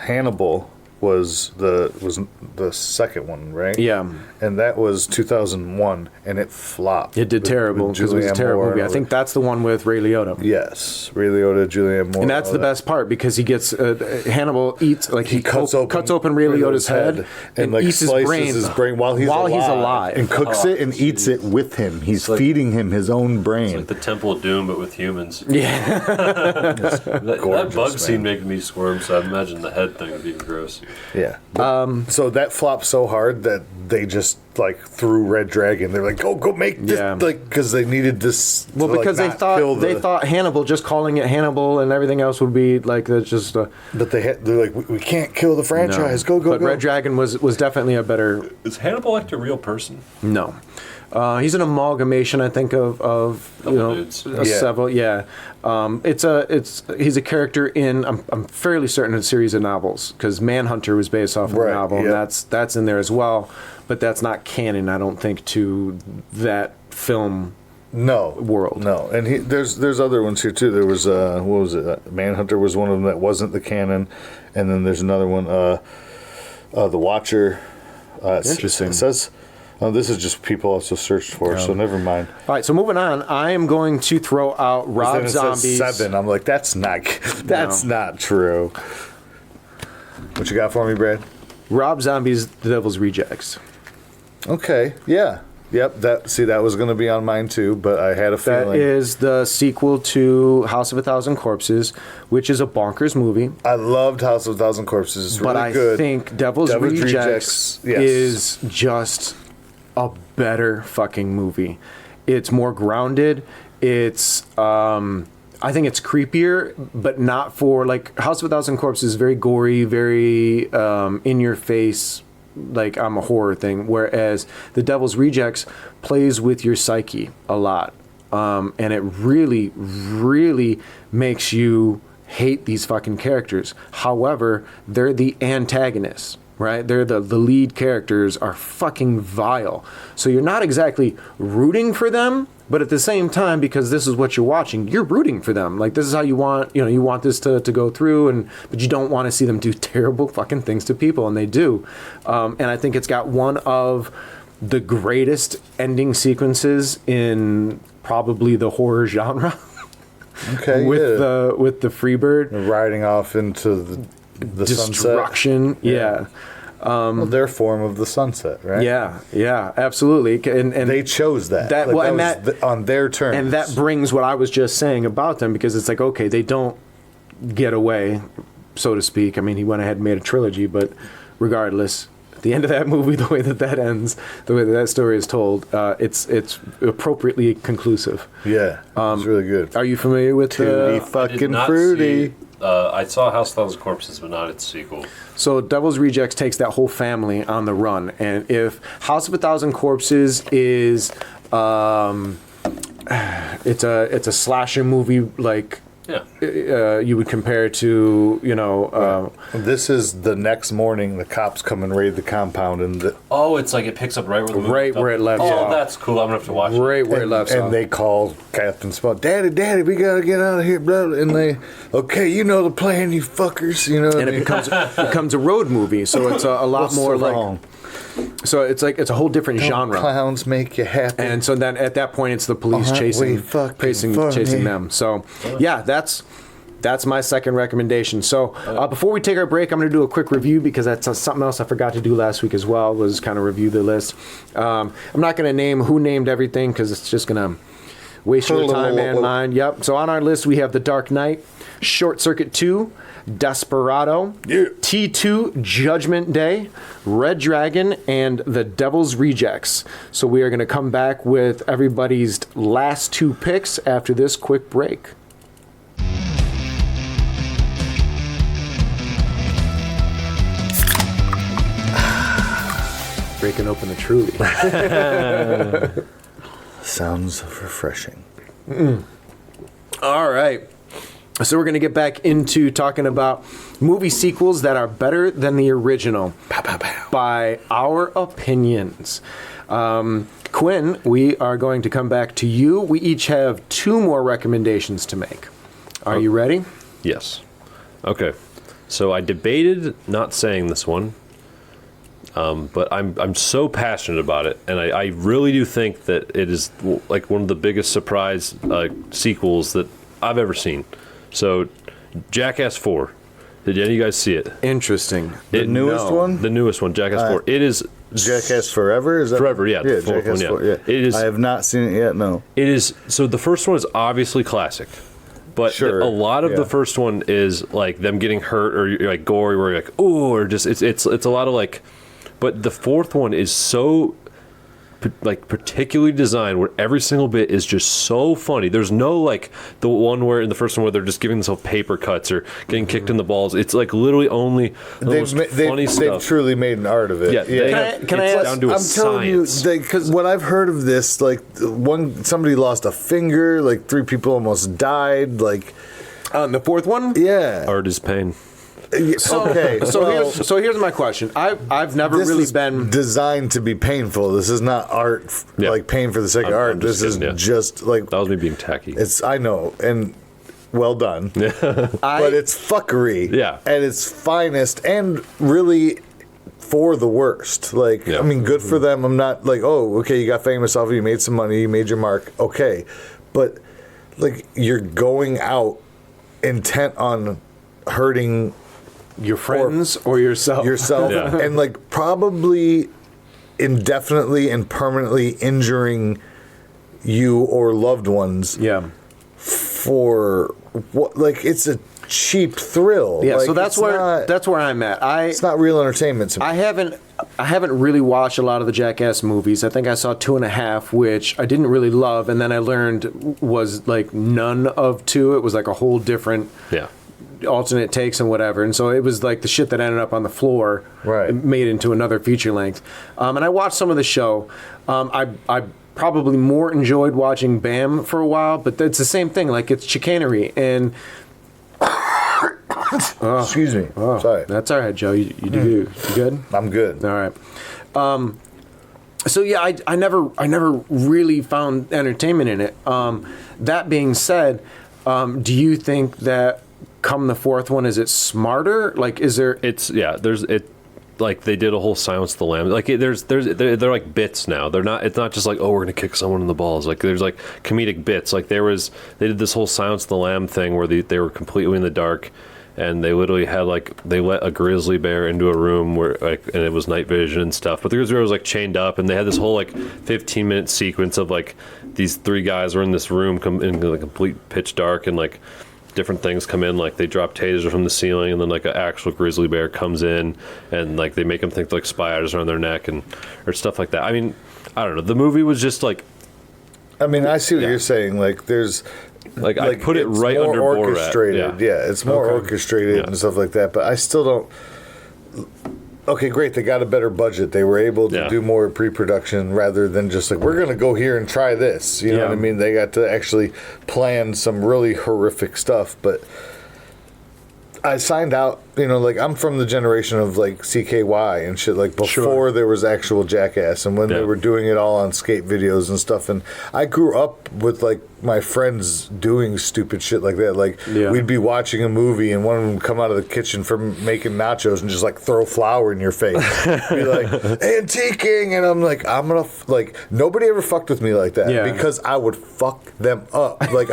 Hannibal was the second one, right? Yeah. And that was 2001, and it flopped. It did with- terrible with because it was a Julianne terrible Moore movie. I and think that's the one with Ray Liotta. Yes, Ray Liotta, Julianne Moore. And that's all the that. best part because he gets Hannibal eats he cuts open Ray Liotta's head and like eats slices his brain while he's alive, and cooks Oh, it and eats it with him. He's like- feeding him his own It's brain. like the Temple of Doom, but with humans. Yeah, That gorgeous, bug man. scene making me squirm, so I imagine the head thing would be gross. Yeah. So that flopped so hard that they just threw Red Dragon. They're like, go make this, Yeah. because they needed this. well, to, because they not kill thought Hannibal, just calling it Hannibal and everything else would be that's just. But they're like, we can't kill the franchise. Go. But Red Dragon was definitely a better. Is Hannibal Lecter a real person? No. He's an amalgamation, I think, of Couple dudes. several. Yeah, he's a character in. I'm fairly certain a series of novels because Manhunter was based off of Right, a novel, and yeah. that's in there as well. But that's not canon, I don't think, to that film. World. No, and there's other ones here too. There was what was it? Manhunter was one of them that wasn't the canon, and then there's another one, The Watcher. Interesting. It says. Oh, this is just people also searched for, so never mind. All right, so moving on, I am going to throw out Rob Then it says Zombie's 7. I'm like, that's not true. What you got for me, Brad? Rob Zombie's The Devil's Rejects. Okay, yeah. Yep, that was going to be on mine too, but I had a That feeling. is the sequel to House of a Thousand Corpses, which is a bonkers movie. I loved House of a Thousand Corpses. It's really But I good. think Devil's Rejects yes. is just a better fucking movie. It's more grounded. It's I think it's creepier, but not for House of a Thousand Corpses is very gory, very in your face, I'm a horror thing. Whereas The Devil's Rejects plays with your psyche a lot, and it really, really makes you hate these fucking characters. However, they're the antagonists. right? They're the lead characters are fucking vile. So you're not exactly rooting for them, but at the same time, because this is what you're watching, you're rooting for them. Like, this is how you want, you want this to go through, but you don't want to see them do terrible fucking things to people, and they do. And I think it's got one of the greatest ending sequences in probably the horror genre. Okay, with the Freebird riding off into the destruction. Sunset. Yeah. Well, their form of the sunset, right? Yeah, absolutely. And they chose that. That was on their terms. And that brings what I was just saying about them, because it's like, okay, they don't get away, so to speak. I mean, he went ahead and made a trilogy, but regardless, at the end of that movie, the way that ends, the way that story is told, it's appropriately conclusive. Yeah, it's really good. Are you familiar with Tutti fucking fruity? I saw House of Thousand Corpses, but not its sequel. So Devil's Rejects takes that whole family on the run, and if House of a Thousand Corpses is, it's a slasher movie, like. Yeah. You would compare it to, This is the next morning, the cops come and raid the compound, and it's like it picks up right where the movie where it left off. Oh, that's cool. I'm gonna have to watch it. Right where it left off. And they call Captain Spaulding, Daddy, we gotta get out of here, blah. And they, okay, you know the plan, you fuckers, And it becomes a road movie, so it's a lot more like. So it's like it's a whole different genre. Clowns make you happy. And so then at that point, it's the police chasing them. So yeah, that's my second recommendation. So before we take our break, I'm going to do a quick review, because that's something else I forgot to do last week as well, was kind of review the list. I'm not going to name who named everything, because it's just going to waste your time and mine. Yep. So on our list, we have The Dark Knight, Short Circuit 2, Desperado, T2, Judgment Day, Red Dragon, and The Devil's Rejects. So we are going to come back with everybody's last two picks after this quick break. Breaking open the Truly. Sounds refreshing. All right. So we're going to get back into talking about movie sequels that are better than the original by our opinions. Quinn, we are going to come back to you. We each have two more recommendations to make. Are you ready? Yes. Okay. So I debated not saying this one, but I'm so passionate about it, and I really do think that it is like one of the biggest surprise sequels that I've ever seen. So, Jackass 4. Did any of you guys see it? Interesting. The newest one? The newest one, Jackass 4. It is... Jackass Forever? Is that Forever, yeah. Yeah, Jackass 4, yeah. It is, I have not seen it yet, no. It is... So, the first one is obviously classic. But a lot of the first one is, like, them getting hurt or, like, gory, where you're like, ooh, or just... It's a lot of, like... But the fourth one is so... like particularly designed where every single bit is just so funny. There's no like the one where in the first one where they're just giving themselves paper cuts or getting kicked in the balls. It's like literally only funny stuff. They've truly made an art of it. Yeah. Can I ask? Down to I'm telling you, because when I've heard of this, like somebody lost a finger, like 3 people almost died, like the fourth one. Yeah, art is pain. Okay, so here's my question. I've never really been designed to be painful. This is not art, like pain for the sake of art. This is just like that was me being tacky. I know, and well done. But it's fuckery. Yeah, at its finest, and really for the worst. Like I mean, good for them. I'm not like, oh, okay, you got famous off, you made some money, you made your mark. Okay, but like you're going out intent on hurting your friends or yourself, and like probably indefinitely and permanently injuring you or loved ones. Yeah. For what? Like it's a cheap thrill. Yeah. Like, so that's where I'm at. It's not real entertainment to me. I haven't really watched a lot of the Jackass movies. I think I saw 2.5, which I didn't really love, and then I learned was like none of 2. It was like a whole different. Yeah. Alternate takes and whatever, and so it was like the shit that ended up on the floor, made into another feature length. And I watched some of the show. I probably more enjoyed watching BAM for a while, but it's the same thing. Like it's chicanery, and Excuse me. Oh, Sorry. that's all right, Joe. You do you good? I'm good. All right. So yeah, I never really found entertainment in it. That being said, do you think that come the fourth one, is it smarter? Like, is there? Like they did a whole Silence of the Lambs. Like they're like bits now. They're not. It's not just like, oh, we're gonna kick someone in the balls. Like there's like comedic bits. Like they did this whole Silence of the Lamb thing where they were completely in the dark, and they literally had like they let a grizzly bear into a room where like, and it was night vision and stuff. But the grizzly bear was like chained up, and they had this whole like 15-minute sequence of like these three guys were in this room in the complete pitch dark, and like different things come in, like they drop tasers from the ceiling, and then like an actual grizzly bear comes in, and like they make them think like spiders are on their neck and or stuff like that. I mean, I don't know. The movie was just like, I mean, I see what you're saying. Like there's like I put it right under orchestrated. Borat. Yeah, it's more orchestrated and stuff like that. But I still don't. Okay, great. They got a better budget. They were able to do more pre-production rather than just like, we're going to go here and try this. You know what I mean? They got to actually plan some really horrific stuff. But I signed out, like I'm from the generation of like CKY and shit, like before there was actual Jackass and when they were doing it all on skate videos and stuff. And I grew up with like my friends doing stupid shit like that. Like we'd be watching a movie and one of them would come out of the kitchen from making nachos and just like throw flour in your face. Be like, antiquing. And I'm like, nobody ever fucked with me like that because I would fuck them up. Like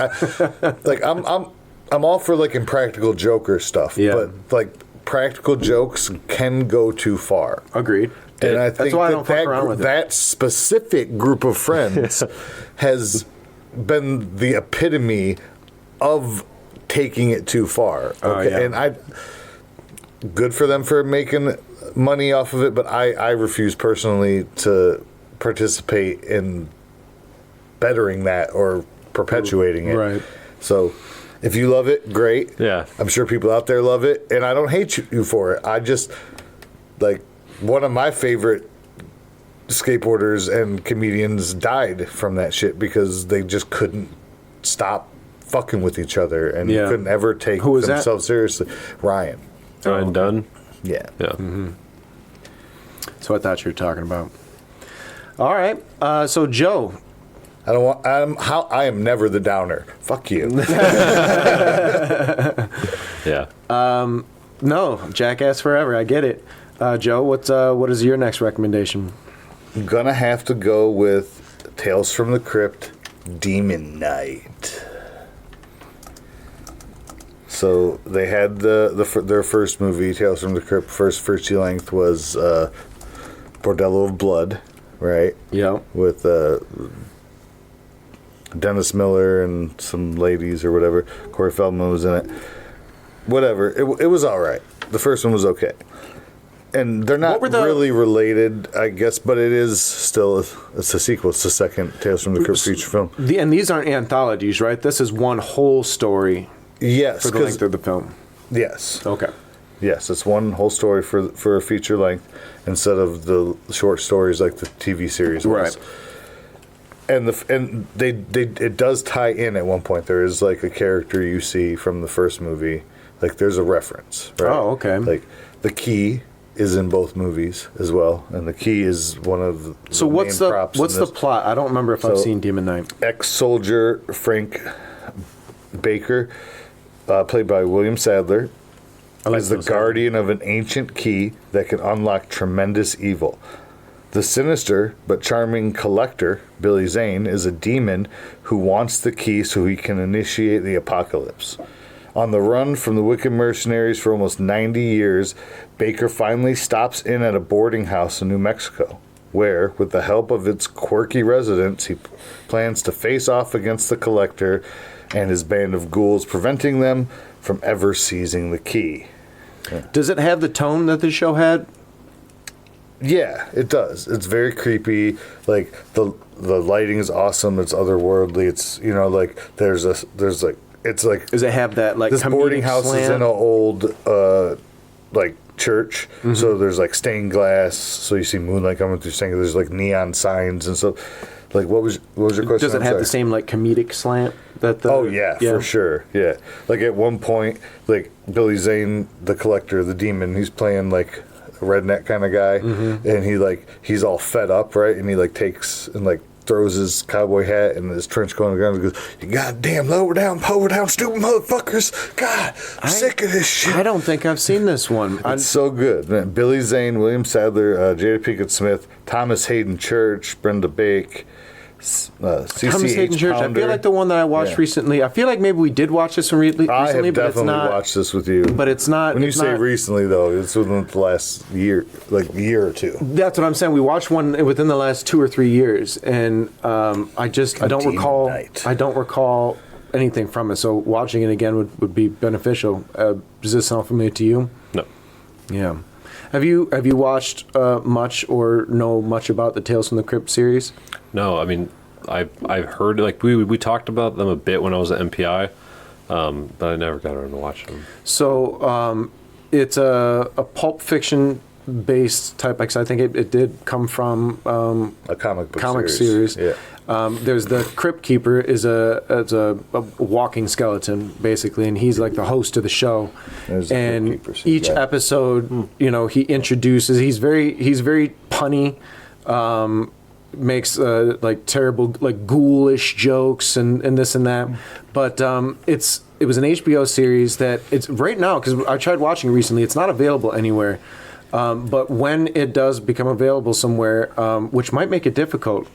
I'm all for like impractical joker stuff, but like practical jokes can go too far. Agreed. And I think that specific group of friends has been the epitome of taking it too far. Okay, and good for them for making money off of it, but I refuse personally to participate in bettering that or perpetuating it. Right. So if you love it, great. Yeah. I'm sure people out there love it, and I don't hate you for it. I just, like, one of my favorite skateboarders and comedians died from that shit because they just couldn't stop fucking with each other and couldn't ever take themselves seriously. Ryan Dunn? Yeah. Yeah. Mm-hmm. That's what I thought you were talking about. All right. So, Joe. I am never the downer. Fuck you. Yeah. No, Jackass forever. I get it. Joe, what is your next recommendation? I'm gonna have to go with Tales from the Crypt, Demon Knight. So they had their first movie, Tales from the Crypt. First feature length was Bordello of Blood, right? Yeah. With Dennis Miller and some ladies or whatever. Corey Feldman was in it. Whatever. It was all right. The first one was okay. And they're not really related, I guess, but it is still it's a sequel. It's the second Tales from the Crypt feature film. And these aren't anthologies, right? This is one whole story. Yes, for the length of the film. Yes. Okay. Yes, it's one whole story for a feature length instead of the short stories like the TV series was. Right. And it does tie in at one point. There is like a character you see from the first movie. Like there's a reference, right? Oh, okay. Like the key is in both movies as well, and the key is one of the main props. What's the plot? I don't remember if I've seen Demon Knight. Ex-soldier Frank Baker, played by William Sadler, is the guardian of an ancient key that can unlock tremendous evil. The sinister but charming collector, Billy Zane, is a demon who wants the key so he can initiate the apocalypse. On the run from the wicked mercenaries for almost 90 years, Baker finally stops in at a boarding house in New Mexico, where, with the help of its quirky residents, he plans to face off against the collector and his band of ghouls, preventing them from ever seizing the key. Yeah. Does it have the tone that the show had? Yeah, it does. It's very creepy. Like the lighting is awesome. It's otherworldly. It's like it's like. Does it have that like this boarding house slant? is in an old like church. So there's like stained glass. So you see moonlight coming through stained glass. There's like neon signs and stuff. Like what was your question? Does it have the same like comedic slant that the? Oh yeah, for sure. Yeah, like at one point, like Billy Zane, the collector, the demon, he's playing like a redneck kind of guy, and he's all fed up, right? And he like takes and like throws his cowboy hat and his trench coat on the ground and goes, "You goddamn lower down, stupid motherfuckers! God, I'm sick of this shit." I don't think I've seen this one. It's so good. Man, Billy Zane, William Sadler, Jada Pinkett Smith, Thomas Hayden Church, Brenda Bake. Thomas Hayden Church. I feel like the one that I watched recently. I feel like maybe we did watch this one recently, I have but it's definitely not. watched this with you. But it's not. When you it's say not, recently, though, it's within the last year, like year or two. That's what I'm saying. We watched one within the last 2 or 3 years, and I don't recall. I don't recall anything from it. So watching it again would be beneficial. Does this sound familiar to you? No. Yeah. Have you watched much or know much about the Tales from the Crypt series? No, I mean, I've heard, like, we talked about them a bit when I was at MPI, but I never got around to watching them. So it's a Pulp Fiction based type, because I think it did come from A comic book series. Yeah. There's the Crypt Keeper is a walking skeleton basically, and he's like the host of the show. There's the And Crypt Keeper, so each yeah. episode, he introduces. He's very punny. Makes like terrible, like ghoulish jokes and this and that. But it was an HBO series that it's right now, because I tried watching it recently. It's not available anywhere. But when it does become available somewhere, which might make it difficult,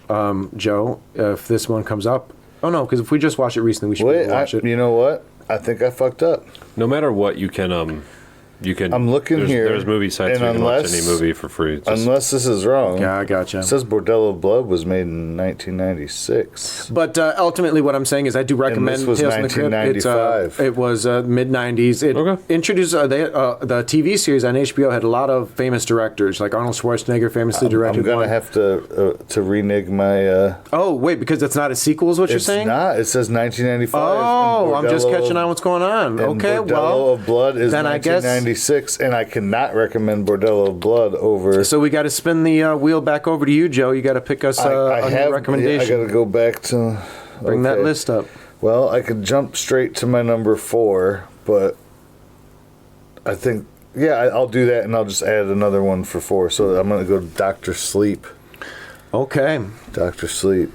Joe, if this one comes up. Oh no, because if we just watched it recently, we should watch it. You know what? I think I fucked up. No matter what, you can. I'm looking here. There's movie sites where you can watch any movie for free. Unless this is wrong. Yeah, I gotcha. It says Bordello of Blood was made in 1996. But ultimately, what I'm saying is I do recommend this was Tales from the Crypt. 1995. It was mid-'90s. It Okay. introduced the TV series on HBO had a lot of famous directors, like Arnold Schwarzenegger famously directed I'm going one. to have to renege my... Oh, wait, because it's not a sequel is what you're saying? It's not. It says 1995. Oh, I'm just Bordello catching on what's going on. And Okay, Bordello well, of Blood is then I guess- 1996, and I cannot recommend Bordello of Blood over... so we got to spin the wheel back over to you, Joe. You got to pick us a new recommendation. I got to go back to... Bring that list up. Well, I could jump straight to my number 4, but I think... Yeah, I'll do that, and I'll just add another one for 4. So I'm going to go Dr. Sleep. Okay. Dr. Sleep,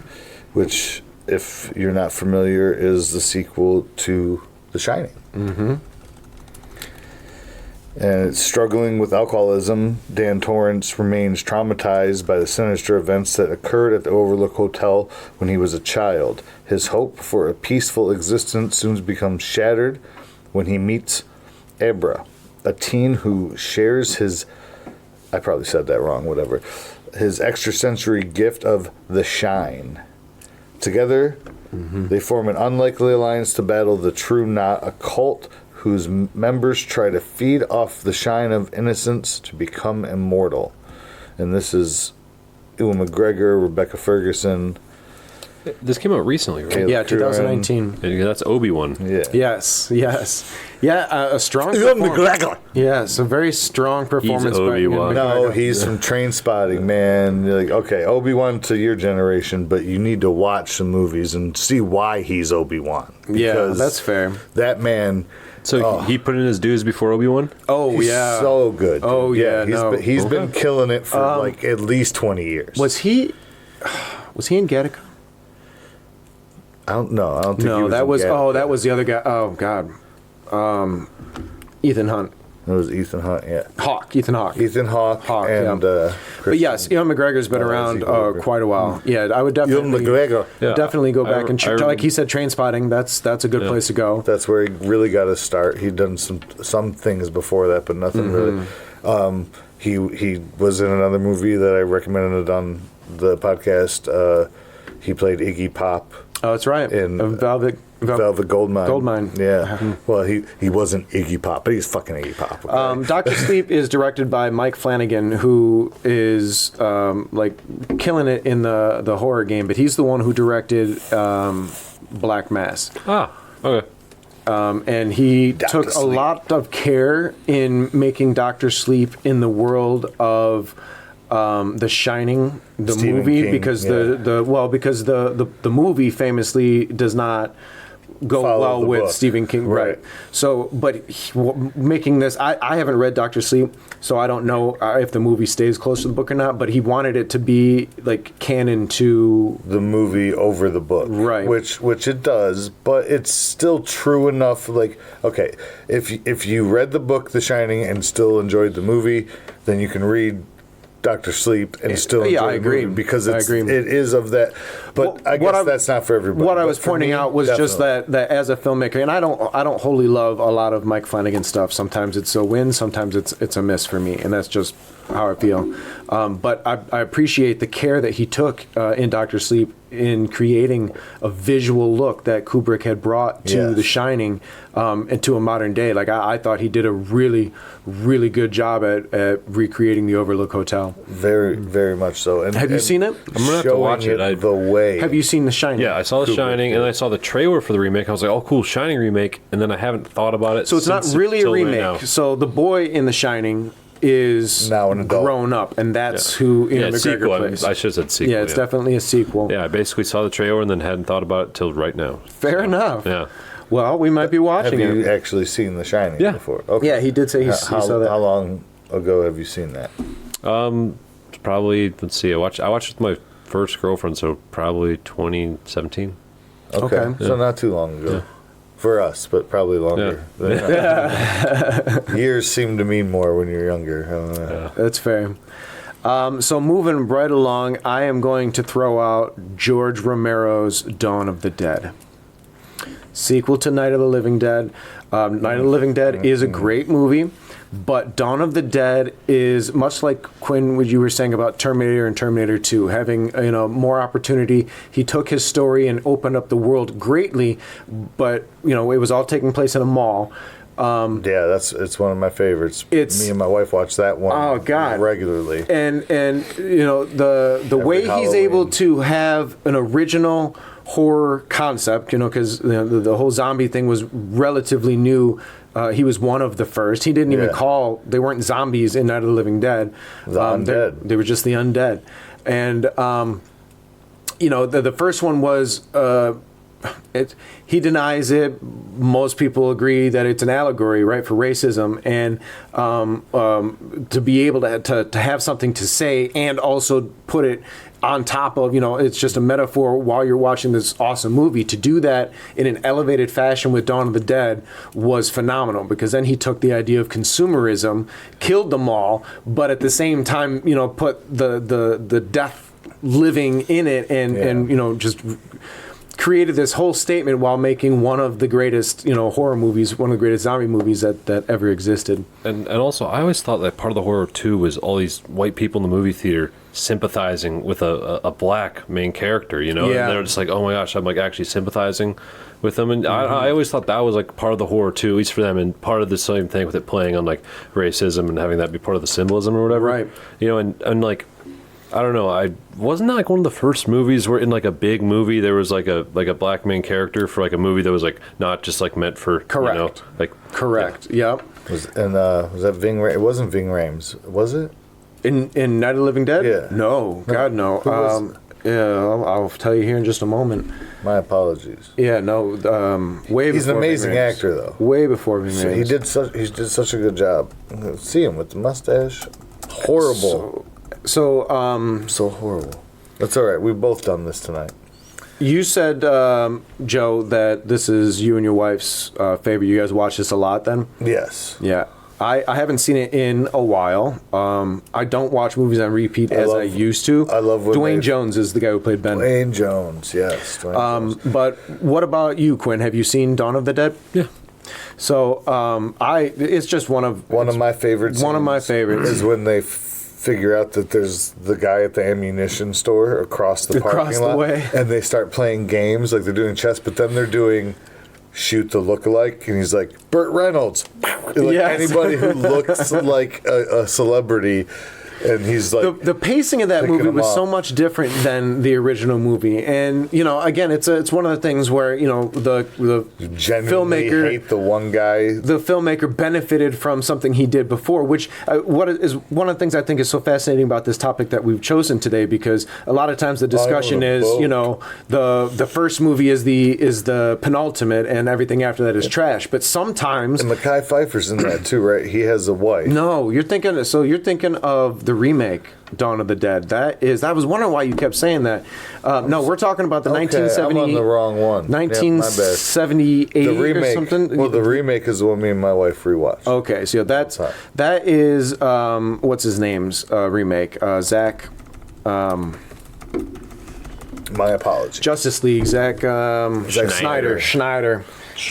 which, if you're not familiar, is the sequel to The Shining. Mm-hmm. And it's struggling with alcoholism. Dan Torrance remains traumatized by the sinister events that occurred at the Overlook Hotel when he was a child. His hope for a peaceful existence soon becomes shattered when he meets Abra, a teen who shares his... I probably said that wrong, whatever. His extrasensory gift of the shine. Together, they form an unlikely alliance to battle the True Knot, a cult whose members try to feed off the shine of innocence to become immortal. And this is Ewan McGregor, Rebecca Ferguson. This came out recently, right? Caleb Yeah, Curran. 2019. That's Obi-Wan. Yeah. Yes. Yeah, a strong Ewan performance. McGregor. Yes, a very strong performance. by Ewan Obi-Wan. No, McGregor. he's from Train Spotting, man. You're like, okay, Obi-Wan to your generation, but you need to watch some movies and see why he's Obi-Wan. Yeah, Because that's fair. That man... So he put in his dues before Obi-Wan? Oh, He's yeah. so good. Dude. Oh, yeah, no. He's been killing it for like at least 20 years. Was he in Gattaca? I don't know. I don't think he No, was that in was Gattaca. that was the other guy. Oh God, Ethan Hunt. It was Ethan Hunt, yeah. Ethan Hawke. Ethan Hawke, Hawke, and yeah. But yes, Ewan McGregor's been around quite a while. Yeah, I would Ewan definitely McGregor. Yeah. definitely go back and I like he said, Train Spotting. That's a good place to go. That's where he really got his start. He'd done some things before that, but nothing really. He was in another movie that I recommended on the podcast. He played Iggy Pop. Oh, that's right. In Velvet Goldmine. Goldmine. Yeah. Well, he wasn't Iggy Pop, but he's fucking Iggy Pop. Okay? Dr. Sleep is directed by Mike Flanagan, who is like killing it in the horror game, but he's the one who directed Black Mass. Ah, okay. and he took a lot of care in making Dr. Sleep in the world of The Shining, the Stephen movie, King, because yeah. because the movie famously does not go Follow well the with book. Stephen King, Right. So, but making this, I haven't read Dr. Sleep, so I don't know if the movie stays close to the book or not. But he wanted it to be like canon to the movie over the book, Right. Which it does, but it's still true enough. Like, okay, if you read the book The Shining and still enjoyed the movie, then you can read Dr. Sleep and still enjoy I the agree. movie because I agree. it is of that. But Well, I guess that's not for everybody. What I But was for pointing me, out was just definitely. that as a filmmaker, and I don't wholly love a lot of Mike Flanagan stuff. Sometimes it's a win, sometimes it's a miss for me, and that's just how I feel. But I appreciate the care that he took in Dr. Sleep in creating a visual look that Kubrick had brought to Yes. The Shining and to a modern day. Like I thought he did a really, really good job at recreating the Overlook Hotel. Very, very much so. And, Have you seen it? I'm gonna have to watch it. the way. Have you seen The Shining? Yeah, I saw The Shining, and then I saw the trailer for the remake. I was like, "Oh, cool, Shining remake!" And then I haven't thought about it. So it's not since really a till right remake. now. So the boy in The Shining is Now an adult. grown up, and that's who Ian Yeah, McGregor sequel. plays. I should have said sequel. Yeah, it's definitely a sequel. Yeah, I basically saw the trailer and then hadn't thought about it till right now. Fair enough. Yeah. Well, we might be Have watching you it. actually seen The Shining Yeah. before? Okay. Yeah, he did say he saw that. How long ago have you seen that? Probably, let's see, I watched with my first girlfriend, so probably 2017. Okay. So not too long ago. For us, but probably longer. Years seem to mean more when you're younger. I don't know. That's fair. So moving right along, I am going to throw out George Romero's Dawn of the Dead. Sequel to Night of the Living Dead. Night of the Living Dead is a great movie, but Dawn of the Dead is much like Quinn, what you were saying about Terminator and Terminator 2, having more opportunity. He took his story and opened up the world greatly, but it was all taking place in a mall. Yeah, it's one of my favorites. Me and my wife watch that one. Oh, God. Regularly. And the way he's Halloween. able to have an original horror concept, because the whole zombie thing was relatively new. He was one of the first. He didn't even they weren't zombies in Night of the Living Dead. The undead. They were just the undead. And the first one was he denies it. Most people agree that it's an allegory, right, for racism, and to be able to have something to say and also put it on top of, it's just a metaphor while you're watching this awesome movie. To do that in an elevated fashion with Dawn of the Dead was phenomenal, because then he took the idea of consumerism, killed them all, but at the same time, put the death living in it and just created this whole statement while making one of the greatest, horror movies, one of the greatest zombie movies that ever existed. And also, I always thought that part of the horror too was all these white people in the movie theater sympathizing with a black main character, Yeah. and they're just like, oh my gosh, I'm like actually sympathizing with them. And I always thought that was like part of the horror too, at least for them, and part of the same thing with it playing on like racism and having that be part of the symbolism or whatever. Right. And like, I don't know. Wasn't that like one of the first movies where in like a big movie there was like a black main character for like a movie that was like not just like meant for Correct. Correct. Yeah. Yep. Was that Ving Rhames? It wasn't Ving Rhames, was it? In Night of the Living Dead? Yeah. No, God no. Who was I'll tell you here in just a moment. My apologies. Yeah, no. Way He's an before amazing Ving Rhames. actor, though. Way before Ving So Rhames. he did such a good job. See him with the mustache. Horrible. So So horrible. That's all right. We've both done this tonight. you said, Joe, that this is you and your wife's favorite. You guys watch this a lot, then? Yes. Yeah. I haven't seen it in a while. I don't watch movies on repeat as I used to. I love when Dwayne they- Jones is the guy who played Ben. Dwayne Jones, yes. Dwayne Jones. But what about you, Quinn? Have you seen Dawn of the Dead? Yeah. So it's just one of My favorites. one of my favorites. is when they figure out that there's the guy at the ammunition store across the Across parking the lot, way. and they start playing games like they're doing chess, but then they're doing shoot the lookalike, and he's like Burt Reynolds. Like Yes. anybody who looks like a celebrity. and he's like the pacing of that movie was so much different than the original movie, and again, it's one of the things where the filmmaker hate the one guy. The filmmaker benefited from something he did before, which what is one of the things I think is so fascinating about this topic that we've chosen today, because a lot of times the discussion is the first movie is the penultimate, and everything after that is trash. But sometimes, and Mekhi Phifer's in that too, right? He has a wife. No, you're thinking of the remake, Dawn of the Dead. I was wondering why you kept saying that. No, we're talking about the 1970. I'm on the wrong one. 1978 the remake, or something. Well, the remake is the one me and my wife rewatched. Okay, so that is what's his name's remake? Zack. My apologies. Justice League. Zack Snyder.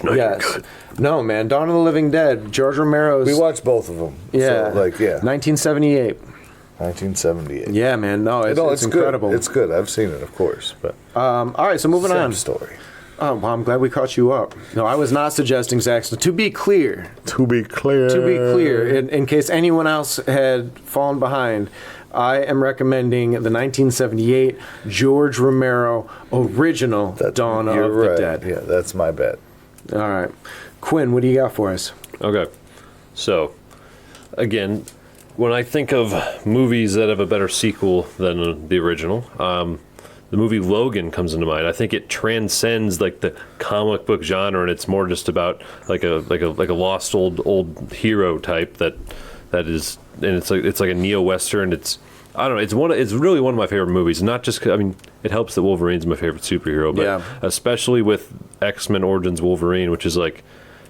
Yes. Good. No, man. Dawn of the Living Dead. George Romero's. We watched both of them. Yeah. So, 1978. 1978. Yeah, man. No, it's incredible. Good. It's good. I've seen it, of course. But all right, so moving on. Story. Oh, well, I'm glad we caught you up. No, I was not suggesting Zack. To be clear, in case anyone else had fallen behind, I am recommending the 1978 George Romero original Dawn of the Dead. Yeah, that's my bet. All right. Quinn, what do you got for us? Okay. So, again, when I think of movies that have a better sequel than the original, the movie Logan comes into mind. I think it transcends like the comic book genre, and it's more just about like a lost old hero type that is, and it's like a neo-western. I don't know. It's really one of my favorite movies. Not just, it helps that Wolverine's my favorite superhero, but especially with X-Men Origins Wolverine, which is like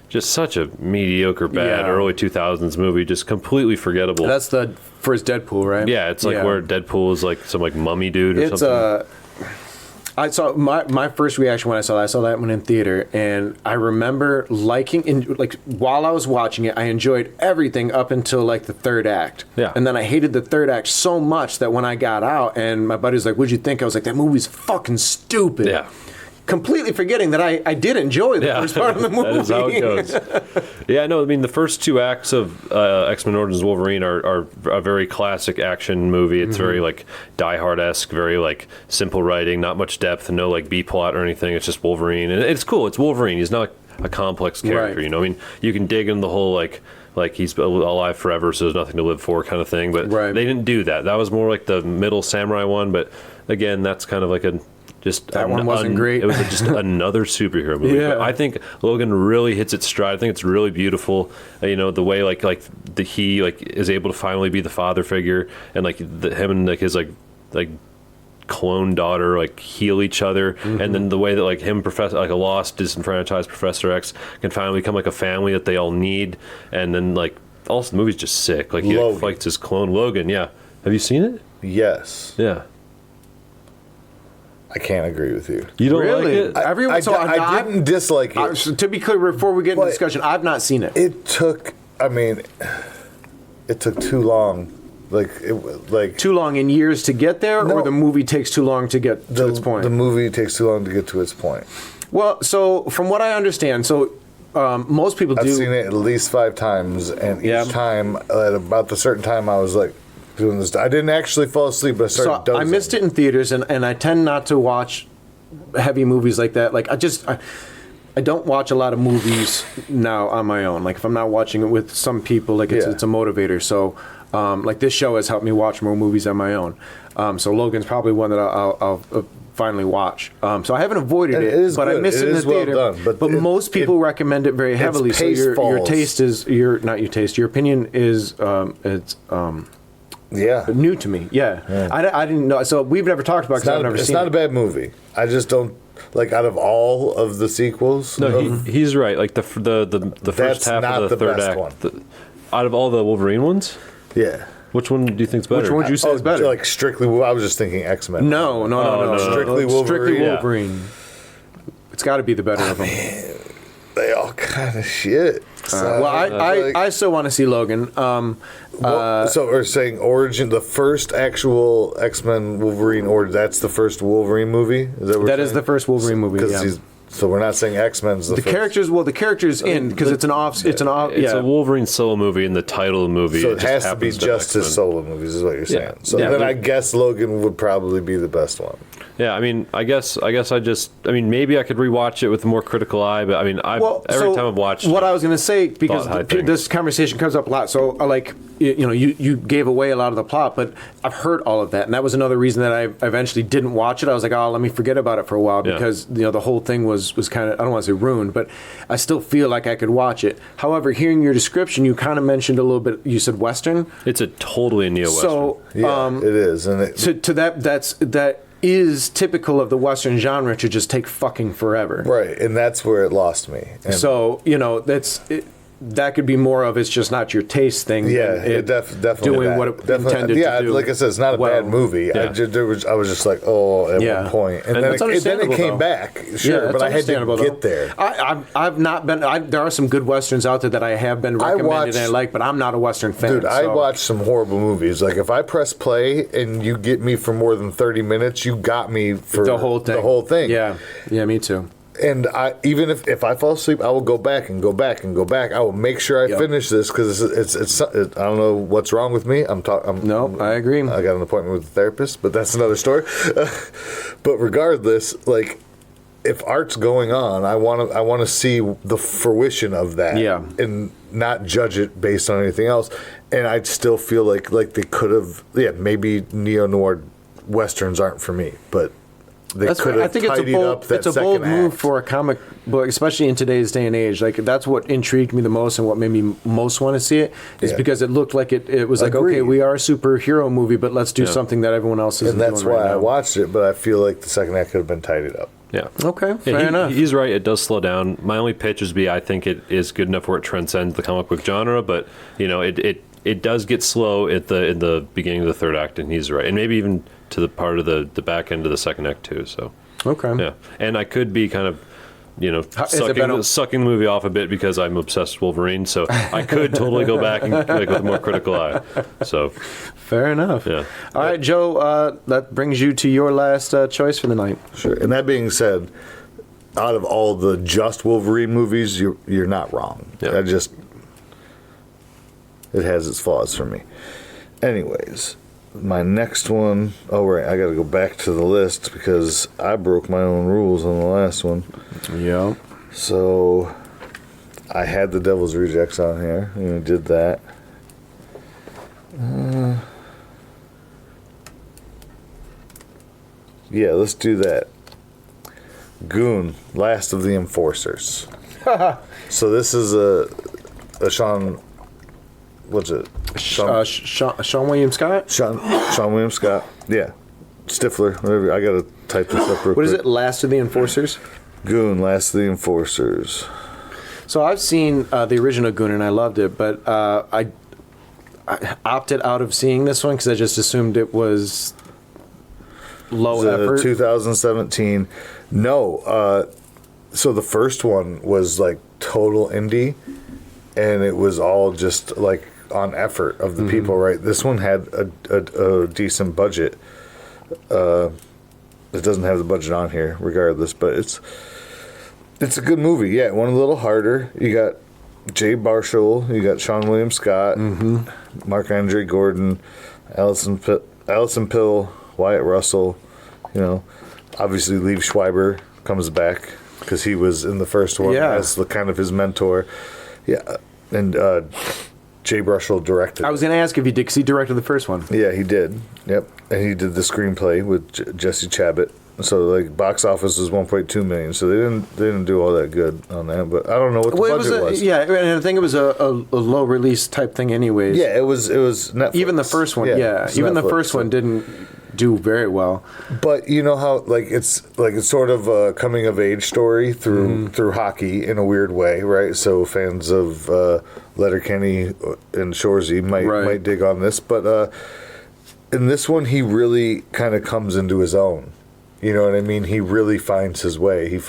just such a mediocre, bad early 2000s movie, just completely forgettable. That's the first Deadpool, right? Yeah, it's like where Deadpool is like some like mummy dude or something. I saw my first reaction when I saw that one in theater, and I remember while I was watching it, I enjoyed everything up until like the third act. Yeah. And then I hated the third act so much that when I got out and my buddy was like, "What'd you think?" I was like, "That movie's fucking stupid." Yeah. Completely forgetting that I did enjoy the first part of the movie. That is how it goes. Yeah, no, the first two acts of X-Men Origins Wolverine are a very classic action movie. It's very like Die Hard-esque, very like simple writing, not much depth, no like B-plot or anything. It's just Wolverine, and it's cool. It's Wolverine. He's not a complex character, right. You can dig in the whole like he's alive forever, so there's nothing to live for kind of thing. But they didn't do that. That was more like the middle samurai one. But again, that's kind of like that one wasn't great. It was just another superhero movie. Yeah. But I think Logan really hits its stride. I think it's really beautiful. The way he is able to finally be the father figure, and him and his clone daughter heal each other, and then the way that him Professor a lost disenfranchised Professor X can finally become a family that they all need, and then also the movie's just sick. He fights his clone Logan. Yeah, have you seen it? Yes. Yeah. I can't agree with you. You don't really? like it? I didn't dislike it. To be clear, before we get into discussion, I've not seen it. It took too long. Too long in years to get there, or the movie takes too long to get to its point? The movie takes too long to get to its point. Well, so from what I understand, most people I've seen it at least 5 times, and each time, at about the certain time, I was doing this. I didn't actually fall asleep, but I started dozing. I missed it in theaters, and I tend not to watch heavy movies like that. I don't watch a lot of movies now on my own. If I'm not watching it with some people, it's a motivator. So, this show has helped me watch more movies on my own. So Logan's probably one that I'll finally watch. So I haven't avoided it, but I missed it in the theater. Well done, but most people recommend it very heavily. So your taste is your opinion is new to me. Yeah. I didn't know. So we've never talked about it because I've never seen it. It's not a bad movie. I just don't out of all of the sequels. No, he's right. The first half of the third act. Out of all the Wolverine ones? Yeah. Which one do you think's better? Which one would you say is better? Strictly. I was just thinking X-Men. No. Strictly Wolverine. Strictly Wolverine. Yeah. It's got to be the better of them. They all kind of shit. Well, I still want to see Logan. So we're saying Origin, the first actual X-Men Wolverine, or that's the first Wolverine movie? Is that is the first Wolverine movie, yeah. So we're not saying X-Men's the first. characters. Well, the characters in because it's It's a Wolverine solo movie, and the title of the movie. So it just has to be happens just his X-Men. solo movies, is what you're saying. Yeah. So Yeah, then but- I guess Logan would probably be the best one. Yeah, I mean, I guess maybe I could rewatch it with a more critical eye, but I mean, every time I've watched what I was going to say, because high things. this conversation comes up a lot. So, like, you gave away a lot of the plot, but I've heard all of that, and that was another reason that I eventually didn't watch it. I was like, oh, let me forget about it for a while Yeah. because the whole thing was kind of, I don't want to say ruined, but I still feel like I could watch it. However, hearing your description, you kind of mentioned a little bit. You said Western. it's a totally neo-Western. So, Yeah, it is. And to that is typical of the Western genre to just take fucking forever. right, and that's where it lost me. And So that could be more of it's just not your taste thing. yeah, than it definitely doing that. what it Definitely- intended yeah, to do. like I said, it's not a bad movie. Yeah. I was just like, oh, at Yeah. one point, and And then that's it understandable, came though. back, sure, that's but I had to understandable, get though. there. I've not been. There are some good westerns out there that I have been recommended watched- and I like, but I'm not a western fan. Dude, I so- watch some horrible movies. Like if I press play and you get me for more than 30 minutes, you got me for the whole thing. The whole thing. Yeah, me too. And even if I fall asleep, I will go back and go back and go back. I will make sure I Yep. finish this because it's I don't know what's wrong with me. No, I agree. I got an appointment with a therapist, but that's another story. But regardless, like if art's going on, I want to see the fruition of that, Yeah. and not judge it based on anything else. And I'd still feel like they could have, maybe neo noir westerns aren't for me, but they could I have think tidied up that it's a bold second move act. for a comic book, especially in today's day and age. Like that's what intrigued me the most, and what made me most want to see it is Yeah. because it looked like it was like, okay, Agreed. we are a superhero movie, but let's do something that everyone else isn't And that's doing why right I now. watched it, but I feel like the second act could have been tidied up. Yeah. Okay, Yeah, fair enough. He's right. It does slow down. My only pitch is I think it is good enough where it transcends the comic book genre, but it does get slow in the beginning of the third act, and he's right, and maybe even to the part of the back end of the second act too. So Okay. yeah, and I could be kind of Has it been sucking the movie off a bit because I'm obsessed with Wolverine, so I could totally go back and like, with a more critical eye. So Fair enough. Yeah. All right, Joe, that brings you to your last choice for the night. Sure. And that being said, out of all the just Wolverine movies, you're not wrong. Yeah. It has its flaws for me. Anyways, my next one. Oh right, I got to go back to the list because I broke my own rules on the last one. Yeah. So I had the Devil's Rejects on here. Did that. Yeah, let's do that. Goon, Last of the Enforcers. So this is a Sean. What's it? Sean William Scott? Sean William Scott. Yeah, Stifler. Whatever. I gotta type this up real quick. What is it? Last of the Enforcers? Goon, Last of the Enforcers. So I've seen the original Goon and I loved it, but I opted out of seeing this one because I just assumed it was low effort. 2017. No. So the first one was like total indie, and it was all just like on effort of the people, right? This one had a decent budget. It doesn't have the budget on here, regardless, but it's a good movie. Yeah, it went a little harder. You got Jay Baruchel, you got Sean William Scott, Mark Andre Gordon, Allison Pill, Wyatt Russell. Obviously Liev Schreiber comes back because he was in the first one as the kind of his mentor. Yeah, and Jay Baruchel directed. I was going to ask if he did, because he directed the first one. Yeah, he did. Yep, and he did the screenplay with Jesse Chabot. So like box office was 1.2 million. So they didn't do all that good on that. But I don't know what the budget was. Yeah, and I think it was a low release type thing, anyways. Yeah, it was Netflix. Even the first one, even the first one didn't do very well. But you know how it's sort of a coming of age story through hockey in a weird way, right? So fans of Letterkenny and Shoresy might dig on this, but in this one he really kind of comes into his own. You know what I mean? He really finds his way. You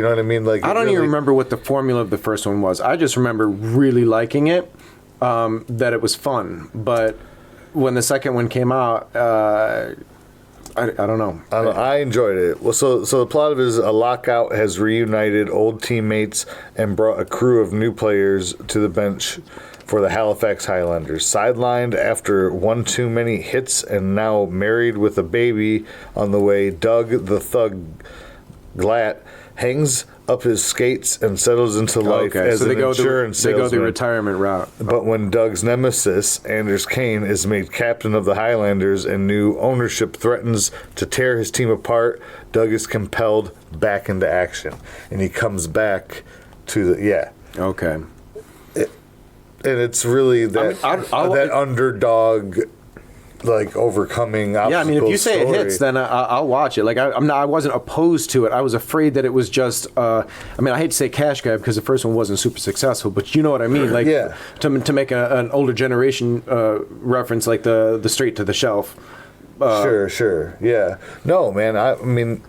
know what I mean? Like I don't even remember what the formula of the first one was. I just remember really liking it, that it was fun. But when the second one came out, I don't know. I enjoyed it. Well, so the plot of it is a lockout has reunited old teammates and brought a crew of new players to the bench for the Halifax Highlanders. Sidelined after one too many hits and now married with a baby on the way, Doug the Thug Glatt hangs up his skates and settles into life as an insurance salesman. They go the retirement route. But when Doug's nemesis, Anders Kane, is made captain of the Highlanders and new ownership threatens to tear his team apart, Doug is compelled back into action. And he comes back to the, Okay. And it's really that, that underdog, like, overcoming obstacles. Yeah, I mean, if you say story. it hits, then I'll watch it. Like, I wasn't opposed to it. I was afraid that it was just, I mean, I hate to say cash grab because the first one wasn't super successful, but you know what I mean? Like, to make an older generation reference, like the straight to the shelf. Sure. Yeah. No, man, I mean,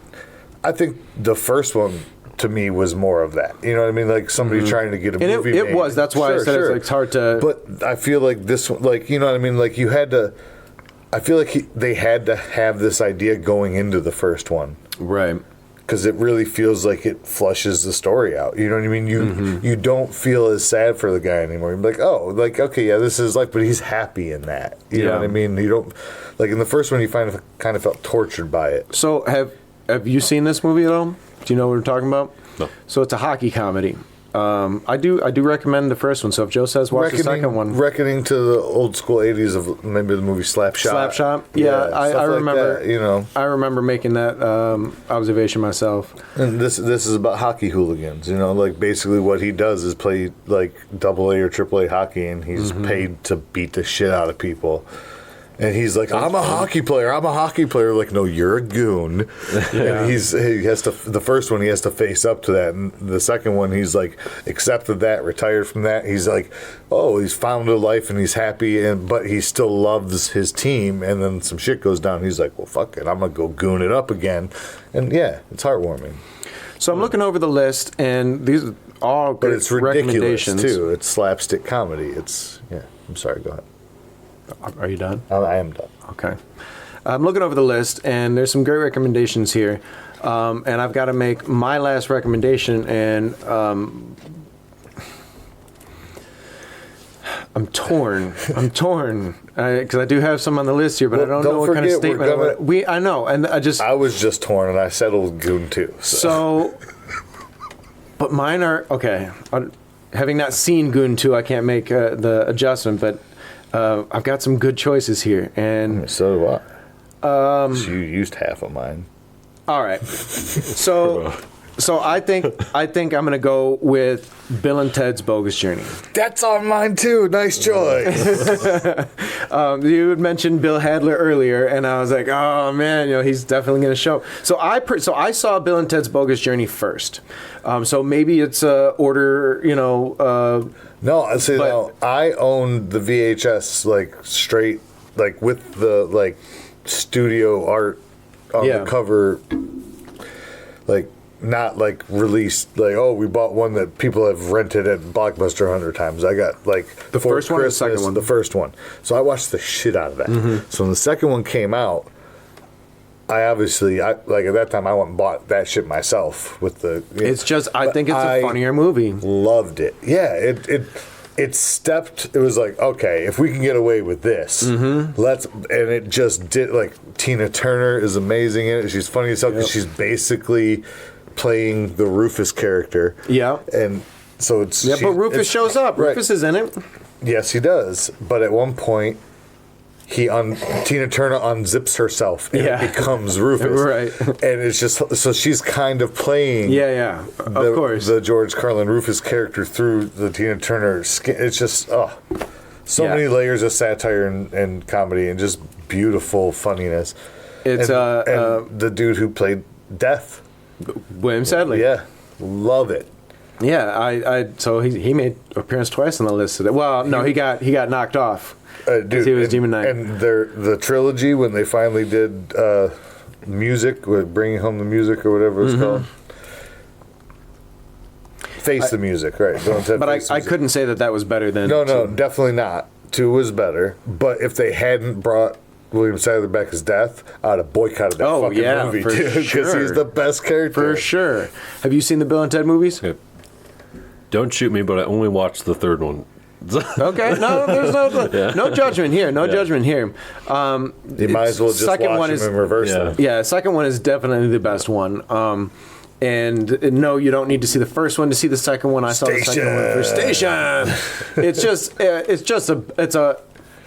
I think the first one, to me, was more of that. You know what I mean? Like somebody trying to get a movie made. It was. That's why I said it's hard to... But I feel like this one, like, you know what I mean? Like you had to... I feel like they had to have this idea going into the first one. Right. Because it really feels like it flushes the story out. You know what I mean? You don't feel as sad for the guy anymore. You're like, oh, like, okay, yeah, this is life, but he's happy in that. You know what I mean? You don't... Like in the first one, you kind of felt tortured by it. So have you seen this movie at all? Do you know what we're talking about? No. So it's a hockey comedy. I do recommend the first one. So if Joe says watch the second one, Reckoning to the old school '80s of maybe the movie Slapshot. Slapshot. Yeah, I remember. Like that, you know, I remember making that observation myself. And this is about hockey hooligans. You know, like basically what he does is play like AA or AAA hockey, and he's paid to beat the shit out of people. And he's like, I'm a hockey player. Like, no, you're a goon. Yeah. And he has to, the first one, he has to face up to that. And the second one, he's like, accepted that, retired from that. He's like, oh, he's found a life and he's happy, but he still loves his team. And then some shit goes down. He's like, well, fuck it. I'm going to go goon it up again. And yeah, it's heartwarming. So I'm looking over the list, and these are all great recommendations. But it's ridiculous, too. It's slapstick comedy. I'm sorry, go ahead. Are you done? I am done. Okay. I'm looking over the list, and there's some great recommendations here. And I've got to make my last recommendation, and I'm torn. Because I do have some on the list here, but I don't know what kind of statement I know, and I was just torn, and I settled Goon too. So but mine are, okay. Having not seen Goon 2, I can't make the adjustment, but I've got some good choices here, and so do I. So you used half of mine. All right. So I think I'm gonna go with Bill and Ted's Bogus Journey. That's on mine too. Nice choice. You had mentioned Bill Hadler earlier, and I was like, oh man, he's definitely gonna show. So I saw Bill and Ted's Bogus Journey first. So maybe it's order. No, I say no. I owned the VHS like straight, like with the like studio art on the cover, like not like released. Like, oh, we bought one that people have rented at Blockbuster 100 times. I got like the first one, or the second one. The first one. So I watched the shit out of that. Mm-hmm. So when the second one came out, I at that time I went and bought that shit myself with the. It's just I think it's a funnier movie. Loved it. Yeah, it stepped. It was like, okay, if we can get away with this, let's. And it just did. Like Tina Turner is amazing in it. She's funny as hell because she's basically playing the Rufus character. Yeah, and so it's but Rufus shows up. Right. Rufus is in it. Yes, he does. But at one point, Tina Turner unzips herself and it becomes Rufus. Right. And it's just, so she's kind of playing of course. The George Carlin Rufus character through the Tina Turner skin. It's just, many layers of satire and comedy and just beautiful funniness. It's and the dude who played Death. William Sadler. Yeah. Love it. Yeah, so he made appearance twice on the list today. Well, no, he got knocked off. Dude, he was Demon Knight. And the trilogy, when they finally did music, with Bringing Home the Music or whatever it's called. Face the Music, right. But I couldn't say that was better than... No, definitely not. 2 was better. But if they hadn't brought William Sadler Becker's death, I'd have boycotted that fucking movie, for dude, because he's the best character. For sure. Have you seen the Bill and Ted movies? Okay. Don't shoot me, but I only watched the third one. Okay, no, there's no judgment here. No judgment here. You might as well just watch them in reverse. Yeah. Yeah, second one is definitely the best one. And no, you don't need to see the first one to see the second one. I saw the second one for Station.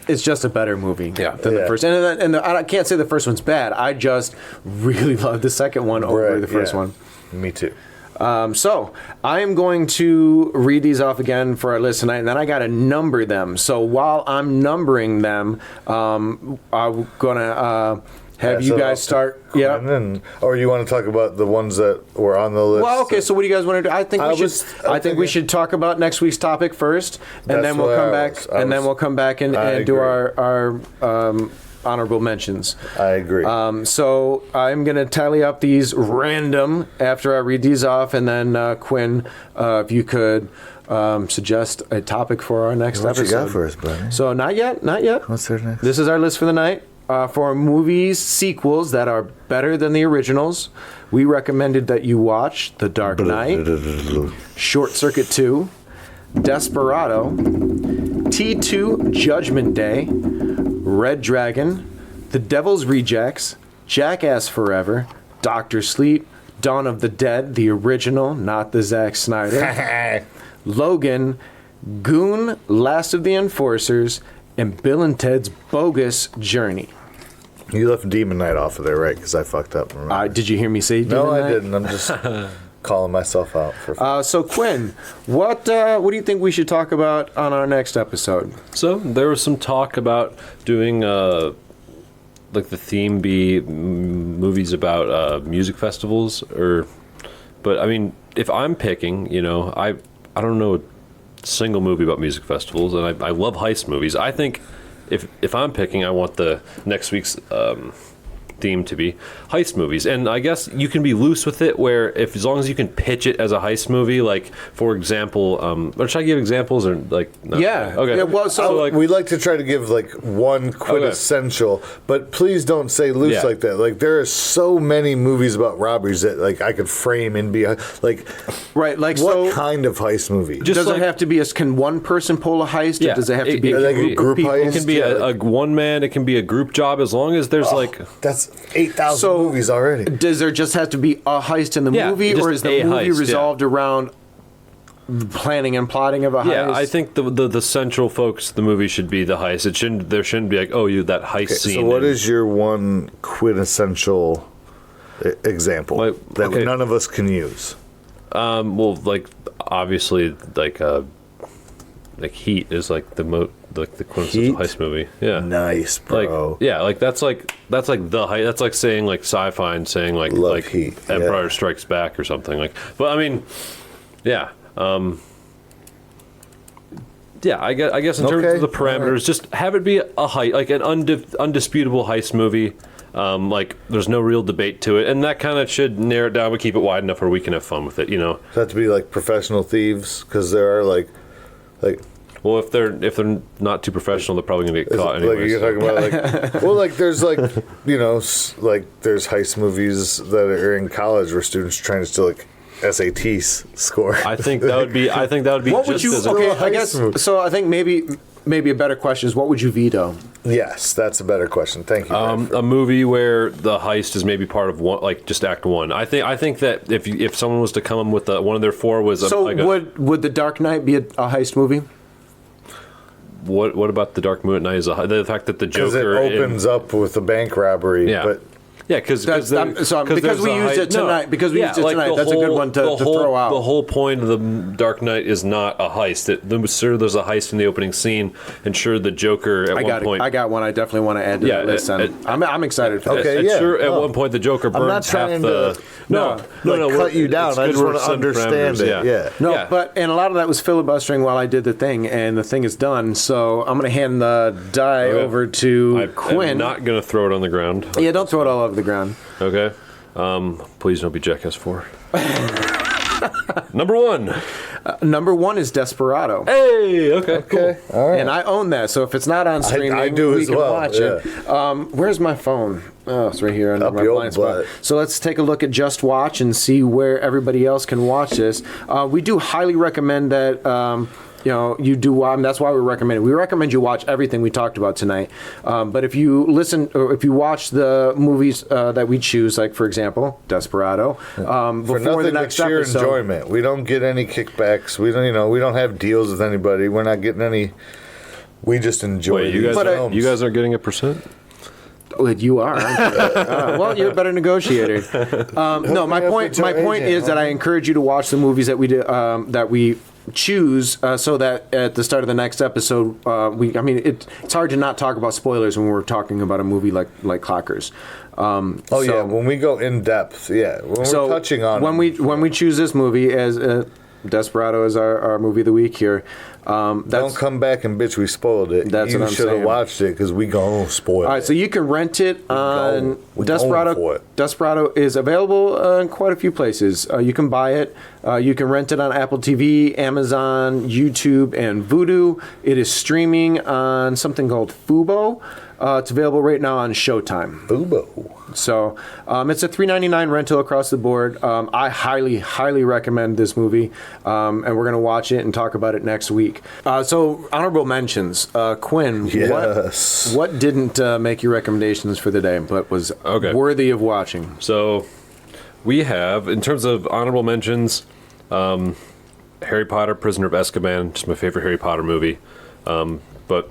It's just a better movie than the first. And I can't say the first one's bad. I just really love the second one over the first one. Me too. So I am going to read these off again for our list tonight, and then I got to number them. So while I'm numbering them, I'm gonna have you guys start. Yeah. Or you want to talk about the ones that were on the list? Well, okay. So what do you guys want to do? I think we should talk about next week's topic first, and then we'll come back. We'll come back and do our honorable mentions. I agree. So I'm going to tally up these random after I read these off, and then Quinn, if you could suggest a topic for our next episode. What you got for us, buddy? So not yet. What's there next? This is our list for the night. For movies sequels that are better than the originals, we recommended that you watch The Dark Knight, Short Circuit 2, Desperado, T2 Judgment Day, Red Dragon, The Devil's Rejects, Jackass Forever, Doctor Sleep, Dawn of the Dead, the original, not the Zack Snyder, Logan, Goon, Last of the Enforcers, and Bill and Ted's Bogus Journey. You left Demon Knight off of there, right? Because I fucked up. Did you hear me say Demon Knight? No, I didn't. I'm just calling myself out for. So Quinn, what do you think we should talk about on our next episode? So there was some talk about doing like the theme be movies about music festivals, but I mean, if I'm picking, I don't know a single movie about music festivals, and I love heist movies. I think if I'm picking, I want the next week's theme to be heist movies, and I guess you can be loose with it where as long as you can pitch it as a heist movie, like for example, or should I give examples or like no? Yeah, okay. Yeah, well, so we like to try to give like one quintessential, but please don't say loose like that. Like there are so many movies about robberies that like I could frame and be like what kind of heist movie? Does it have to be can one person pull a heist, or does it have to be a group heist? It can be a one man, it can be a group job, as long as there's that's 8,000 movies already. Does there just have to be a heist in the movie, or is the movie resolved around planning and plotting of a heist? Yeah, I think the central focus of the movie should be the heist. There shouldn't be like, that heist scene. So what is your one quintessential example that none of us can use? Well, like obviously, like Heat is like the quintessential heist movie. Yeah, nice, bro. That's like the heist. That's like saying like sci-fi and saying like Heat. Empire Strikes Back or something like. But I mean, yeah. I guess in terms of the parameters, just have it be a heist, like an undisputable heist movie. Like there's no real debate to it, and that kind of should narrow it down. We keep it wide enough where we can have fun with it. Does it have to be like professional thieves? Because there are like. Well, if they're not too professional, they're probably gonna get caught anyway. Like you're talking about, there's like there's heist movies that are in college where students are trying to steal like SAT score. I think that would be. What would you? I guess. So I think maybe a better question is, what would you veto? Yes, that's a better question. Thank you. A movie where the heist is maybe part of one, like just act one. I think that if someone was to come with one of their four was would The Dark Knight be a heist movie? What about The Dark Knight is the fact that the Joker opens up with a bank robbery, but. Yeah, because we used it tonight. Because we used it tonight. That's a good one to throw out. The whole point of the Dark Knight is not a heist. There's a heist in the opening scene, and sure, the Joker at one point. I got one. I definitely want to add to that list. I'm excited for that. Sure, at one point the Joker burns half the. No, cut you down. I just want to understand it. Yeah. But a lot of that was filibustering while I did the thing, and the thing is done. So I'm going to hand the die over to Quinn. I'm not going to throw it on the ground. Yeah, don't throw it all over the ground. Okay. Please don't be Jackass 4. Number one. Number 1 is Desperado. Hey, okay, cool. All right. And I own that, so if it's not on streaming, I do we as can well, watch it. Where's my phone? Oh, it's right here under Up my your blind spot. butt. So let's take a look at Just Watch and see where everybody else can watch this. We do highly recommend that. You do. That's why we recommend it. We recommend you watch everything we talked about tonight. But if you listen, or if you watch the movies that we choose, like for example, Desperado, For before nothing the next but sheer episode, enjoyment. We don't get any kickbacks. We don't. We don't have deals with anybody. We're not getting any. We just enjoy. Wait, you these guys, films. you guys are getting a percent? You are. Aren't you? Well, you're a better negotiator. No, my point. My point is that I encourage you to watch the movies that we do, that we choose, so that at the start of the next episode, it's hard to not talk about spoilers when we're talking about a movie like Clockers. Yeah, when we go in depth, when we're touching on when we choose this movie as Desperado is our movie of the week here. Don't come back and bitch we spoiled it. That's what I'm should have saying. watched it because we gonna spoil it. All right, so you can rent it on We're going for Desperado. it. Desperado is available in quite a few places. You can buy it. You can rent it on Apple TV, Amazon, YouTube, and Vudu. It is streaming on something called Fubo. It's available right now on Showtime. Boobo. So it's a $3.99 rental across the board. I highly recommend this movie, and we're going to watch it and talk about it next week. So honorable mentions. Quinn, Yes. what didn't make your recommendations for the day, but was worthy of watching? So we have, in terms of honorable mentions, Harry Potter, Prisoner of Azkaban, just my favorite Harry Potter movie. But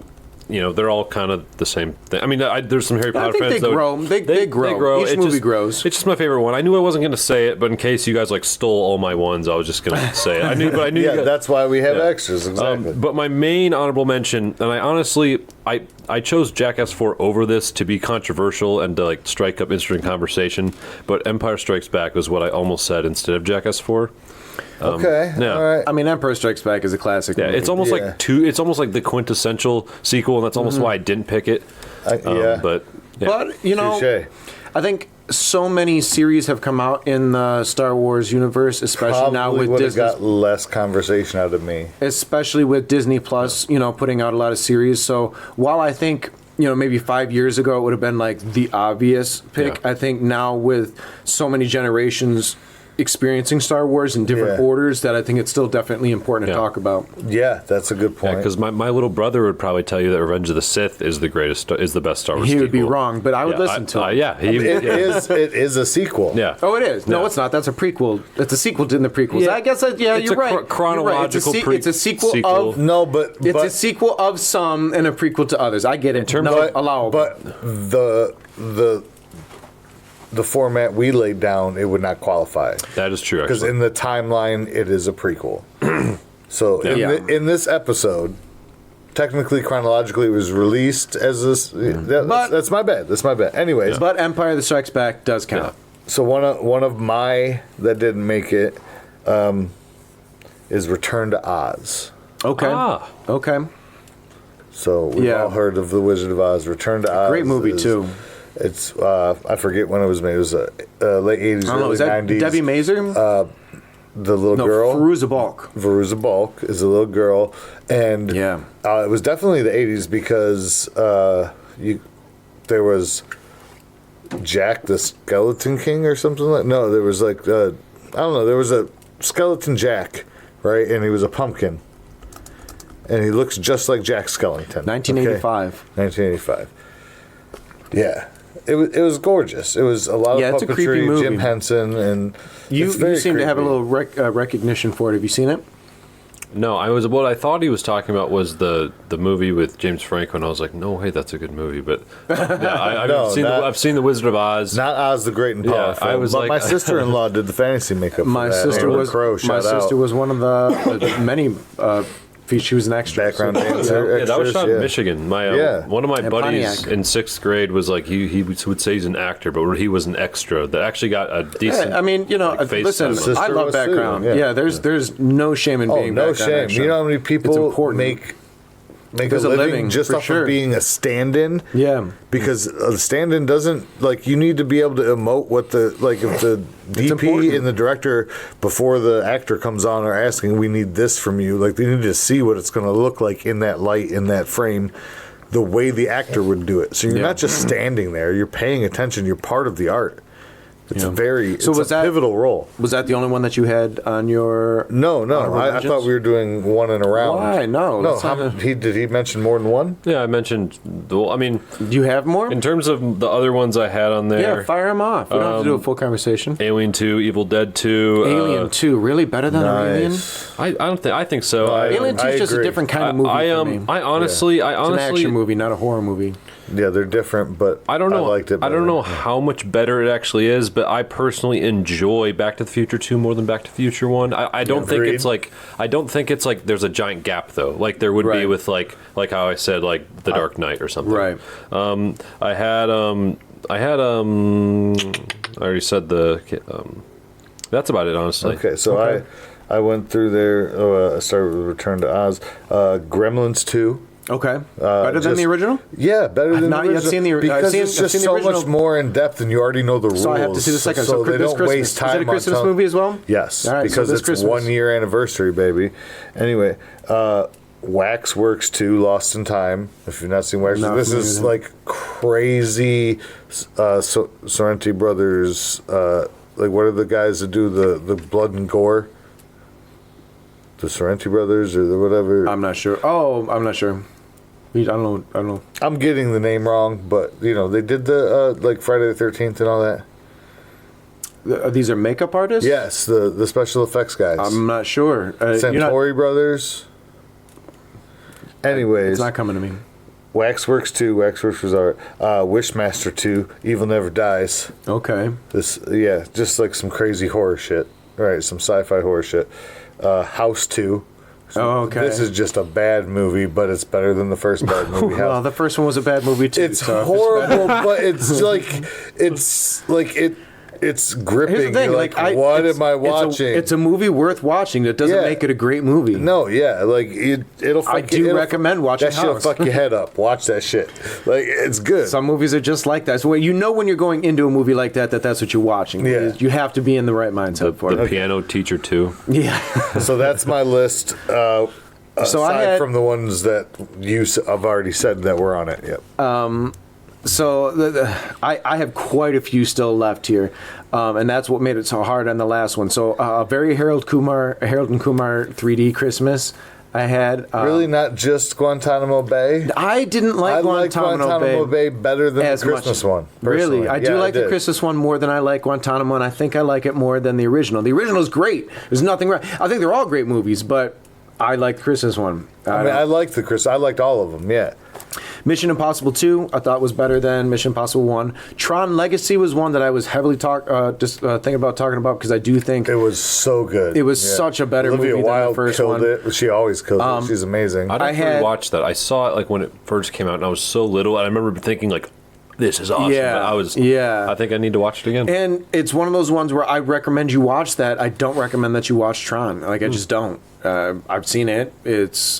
they're all kind of the same thing. I mean, there's some Harry Potter fans they grow. They grow. Each movie grows. It's just my favorite one. I knew I wasn't going to say it, but in case you guys stole all my ones, I was just going to say it. I knew. Yeah, that's why we have extras. Exactly. But my main honorable mention, and I honestly, I chose Jackass 4 over this to be controversial and to strike up interesting conversation. But Empire Strikes Back was what I almost said instead of Jackass 4. Okay. Yeah. All right. I mean, Empire Strikes Back is a classic. Yeah, movie. it's almost Yeah. it's almost like the quintessential sequel, and that's almost why I didn't pick it. But Touché. I think so many series have come out in the Star Wars universe, especially now Probably with would have Disney. got less conversation out of me. Especially with Disney Plus, putting out a lot of series. So while I think, maybe 5 years ago it would have been like the obvious pick, Yeah. I think now with so many generations experiencing Star Wars in different orders, that I think it's still definitely important to talk about. Yeah, that's a good point. because my little brother would probably tell you that Revenge of the Sith is the best Star Wars. He would be sequel. wrong, but I would listen to him. It is a sequel. Yeah. Oh, it is. No, Yeah. it's not. That's a prequel. It's a sequel to the prequels. Yeah. I guess. It's you're a right. chronological You're right. It's a sequel sequel. of. No, but It's a sequel of some and a prequel to others. I get it. Allowable. But the format we laid down, it would not qualify. That is true, Because actually. in the timeline, it is a prequel. So in this episode, technically, chronologically, it was released as this. That's my bad. That's my bad. Anyways, But Empire the Strikes Back does count. so one of my that didn't make it is Return to Oz. Okay. Okay. So we've all heard of The Wizard of Oz. Return to Oz. Great movie is- too. It's I forget when it was made. It was late 80s, I don't know. early Is that 90s. Debbie Mazer? The little no, girl. Veruza Balk. Veruza Balk is a little girl, and it was definitely the 80s because there was Jack the Skeleton King or something like. No, there was I don't know. There was a Skeleton Jack, right? And he was a pumpkin, and he looks just like Jack Skellington. 1985. 1985. Yeah. It was gorgeous. It was a lot of it's a creepy puppetry, movie. Jim Henson, and You it's very seem to have a creepy. little recognition for it. Have you seen it? No, what I thought he was talking about was the movie with James Franco, and I was like, no, hey, that's a good movie. But I've seen The Wizard of Oz. Not Oz the Great and Powerful. I was but like, my sister-in-law did the fantasy makeup. My for that. sister Ellen was Crow, my shout sister out. was one of the many. She was an extra. Background dancer. Yeah, that was extras, shot in Michigan. One of my And buddies Pontiac. in 6th grade was like, he would say he's an actor, but he was an extra that actually got a decent. I mean, face time. listen, Sister I love was too, background. yeah. There's no shame in Oh, being no background shame. extra. You know how many It's people important. make make a living just off of being a stand-in. Yeah. Because a stand-in doesn't, like, you need to be able to emote what the, like, if the DP and the director, before the actor comes on, are asking, we need this from you, like, they need to see what it's going to look like in that light, in that frame, the way the actor would do it. So you're not just standing there, you're paying attention, you're part of the art. It's it's a pivotal role. Was that the only one that you had on your? No. I thought we were doing one in a round. Why? No. Did he mention more than one? Yeah, I mentioned. I mean, do you have more? In terms of the other ones I had on there. Yeah, fire them off. We don't have to do a full conversation. Alien 2, Evil Dead 2. Alien 2, really better than Alien? I don't think. I think so. Alien 2 is just a different kind of movie for me. I honestly, it's an action movie, not a horror movie. Yeah, they're different, but I don't know. I liked it better. I don't know how much better it actually is, but I personally enjoy Back to the Future 2 more than Back to the Future 1. I don't think it's like there's a giant gap though, like there would be with like how I said, like The Dark Knight or something. Right. I already said that's about it, honestly. Okay, so I went through there. I started with Return to Oz, Gremlins 2. Okay. Better than the original? Yeah, better than the original. I've not yet seen the original. Because it's just so much more in depth, and you already know the rules. So I have to see the second. So they don't waste time. Is it a Christmas movie as well? Yes, all right, because it's Christmas. 1 year anniversary, baby. Anyway, Waxworks 2, Lost in Time. If you've not seen Waxworks, this is like crazy. Sorrenti Brothers. Like, what are the guys that do the blood and gore? The Sorrenti Brothers or the whatever. I'm not sure. Oh, I'm not sure. I don't know. I'm getting the name wrong, but you know they did the like Friday the 13th and all that. These are makeup artists? Yes, the special effects guys. I'm not sure. Centauri Brothers. Anyways, it's not coming to me. Waxworks 2, Waxworks was art. Wishmaster 2, Evil Never Dies. Okay. Just like some crazy horror shit. All right, some sci-fi horror shit. House 2. Oh, okay. This is just a bad movie, but it's better than the first bad movie. Well, the first one was a bad movie too. It's horrible, but it's gripping. Here's the thing, You're like, what am I watching? It's a movie worth watching. That doesn't make it a great movie. No, yeah, like it'll. I do recommend watching that. Shit'll fuck your head up. Watch that shit. Like, it's good. Some movies are just like that. So you know when you're going into a movie like that, that's what you're watching. Yeah. You have to be in the right mindset for it. The Piano Teacher 2. Yeah. So that's my list. Aside from the ones that I've already said that were on it. Yep. So I have quite a few still left here, and that's what made it so hard on the last one. So very Harold and Kumar 3D Christmas. I had really not just Guantanamo Bay. I didn't like Guantanamo Bay better than the Christmas one. Personally. Really, I do like the Christmas one more than I like Guantanamo, and I think I like it more than the original. The original is great. There's nothing wrong. I think they're all great movies, but I like the Christmas one. I liked the Christmas. I liked all of them. Yeah. Mission Impossible 2, I thought was better than Mission Impossible 1. Tron Legacy was one that I was heavily thinking about talking about because I do think it was so good. It was such a better movie than the first one. It. She always kills it. She's amazing. I didn't watch that. I saw it like when it first came out, and I was so little, and I remember thinking like, this is awesome. Yeah, I think I need to watch it again. And it's one of those ones where I recommend you watch that. I don't recommend that you watch Tron. Like, I just don't. I've seen it.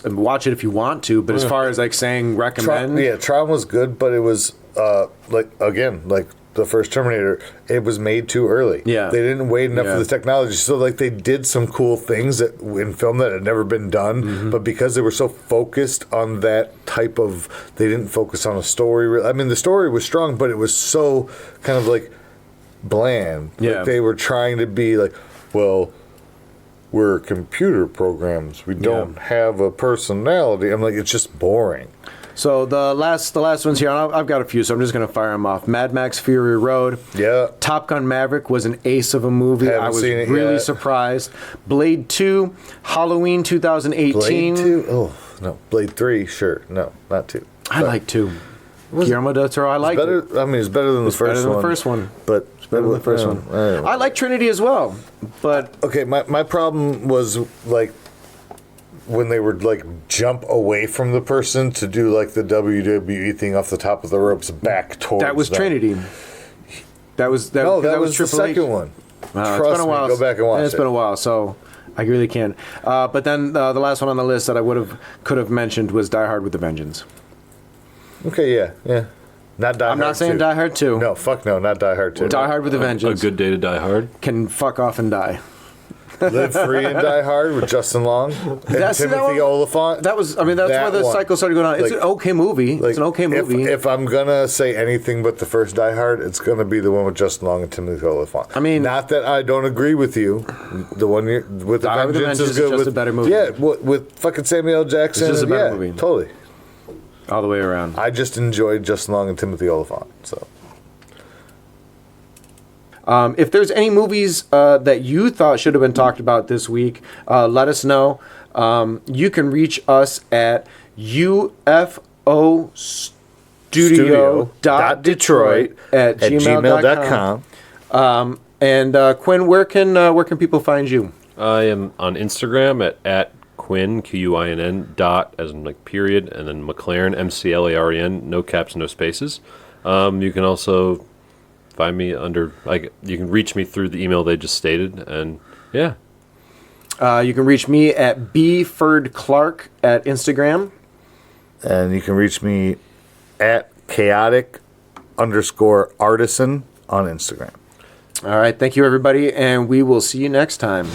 Watch it if you want to. But as far as like saying recommend, Tron was good, but it was like the first Terminator. It was made too early. Yeah, they didn't wait enough for the technology. So like they did some cool things in film that had never been done, but because they were so focused on that type of, they didn't focus on a story. I mean, the story was strong, but it was so kind of like bland. Yeah, like they were trying to be like, well, we're computer programs. We don't have a personality. I'm like, it's just boring. So the last ones here, I've got a few, so I'm just going to fire them off. Mad Max Fury Road. Yeah. Top Gun Maverick was an ace of a movie. I was really surprised. Blade 2, Halloween 2018. Blade 2? Oh, no. Blade 3, sure. No, not 2. I like 2. Guillermo del Toro, I like it. I mean, it's better than the first one. Better than the first one. But it's better than the first one. I like Trinity as well, but... Okay, my problem was, like, when they would like jump away from the person to do like the WWE thing off the top of the ropes back towards that was them. Trinity. That was that was Triple the second H. one. It's been a while. Go back and watch it. It's been a while, so I really can. But then the last one on the list that I could have mentioned was Die Hard with a Vengeance. Okay, yeah. Not Die Hard. I'm not saying 2. Die Hard 2. No, fuck no, not Die Hard 2. Die Hard with a A Vengeance. Good Day to Die Hard. Can fuck off and die. Live Free and Die Hard with Justin Long and That's- that Timothy one- Oliphant. That's where the one. cycle started going on. It's Like- an okay movie. It's an okay movie. If I'm gonna say anything but the first Die Hard, it's gonna be the one with Justin Long and Timothy Oliphant. I mean- not that I don't agree with you. The one with the Die Hard with a Vengeance Vengeance is good. is just with, a better movie. Yeah, with fucking Samuel L. Jackson. It's just a and- better yeah, movie. Totally. All the way around. I just enjoyed Justin Long and Timothy Oliphant. So. If there's any movies that you thought should have been talked about this week, let us know. You can reach us at UFOstudio.detroit at gmail.com. And Quinn, where can people find you? I am on Instagram at Quinn, Quinn, dot, as in like period, and then McLaren, McLaren, no caps, no spaces. You can also find me under, you can reach me through the email they just stated, and yeah. You can reach me at bfordclark at Instagram. And you can reach me at chaotic_artisan on Instagram. All right. Thank you, everybody, and we will see you next time.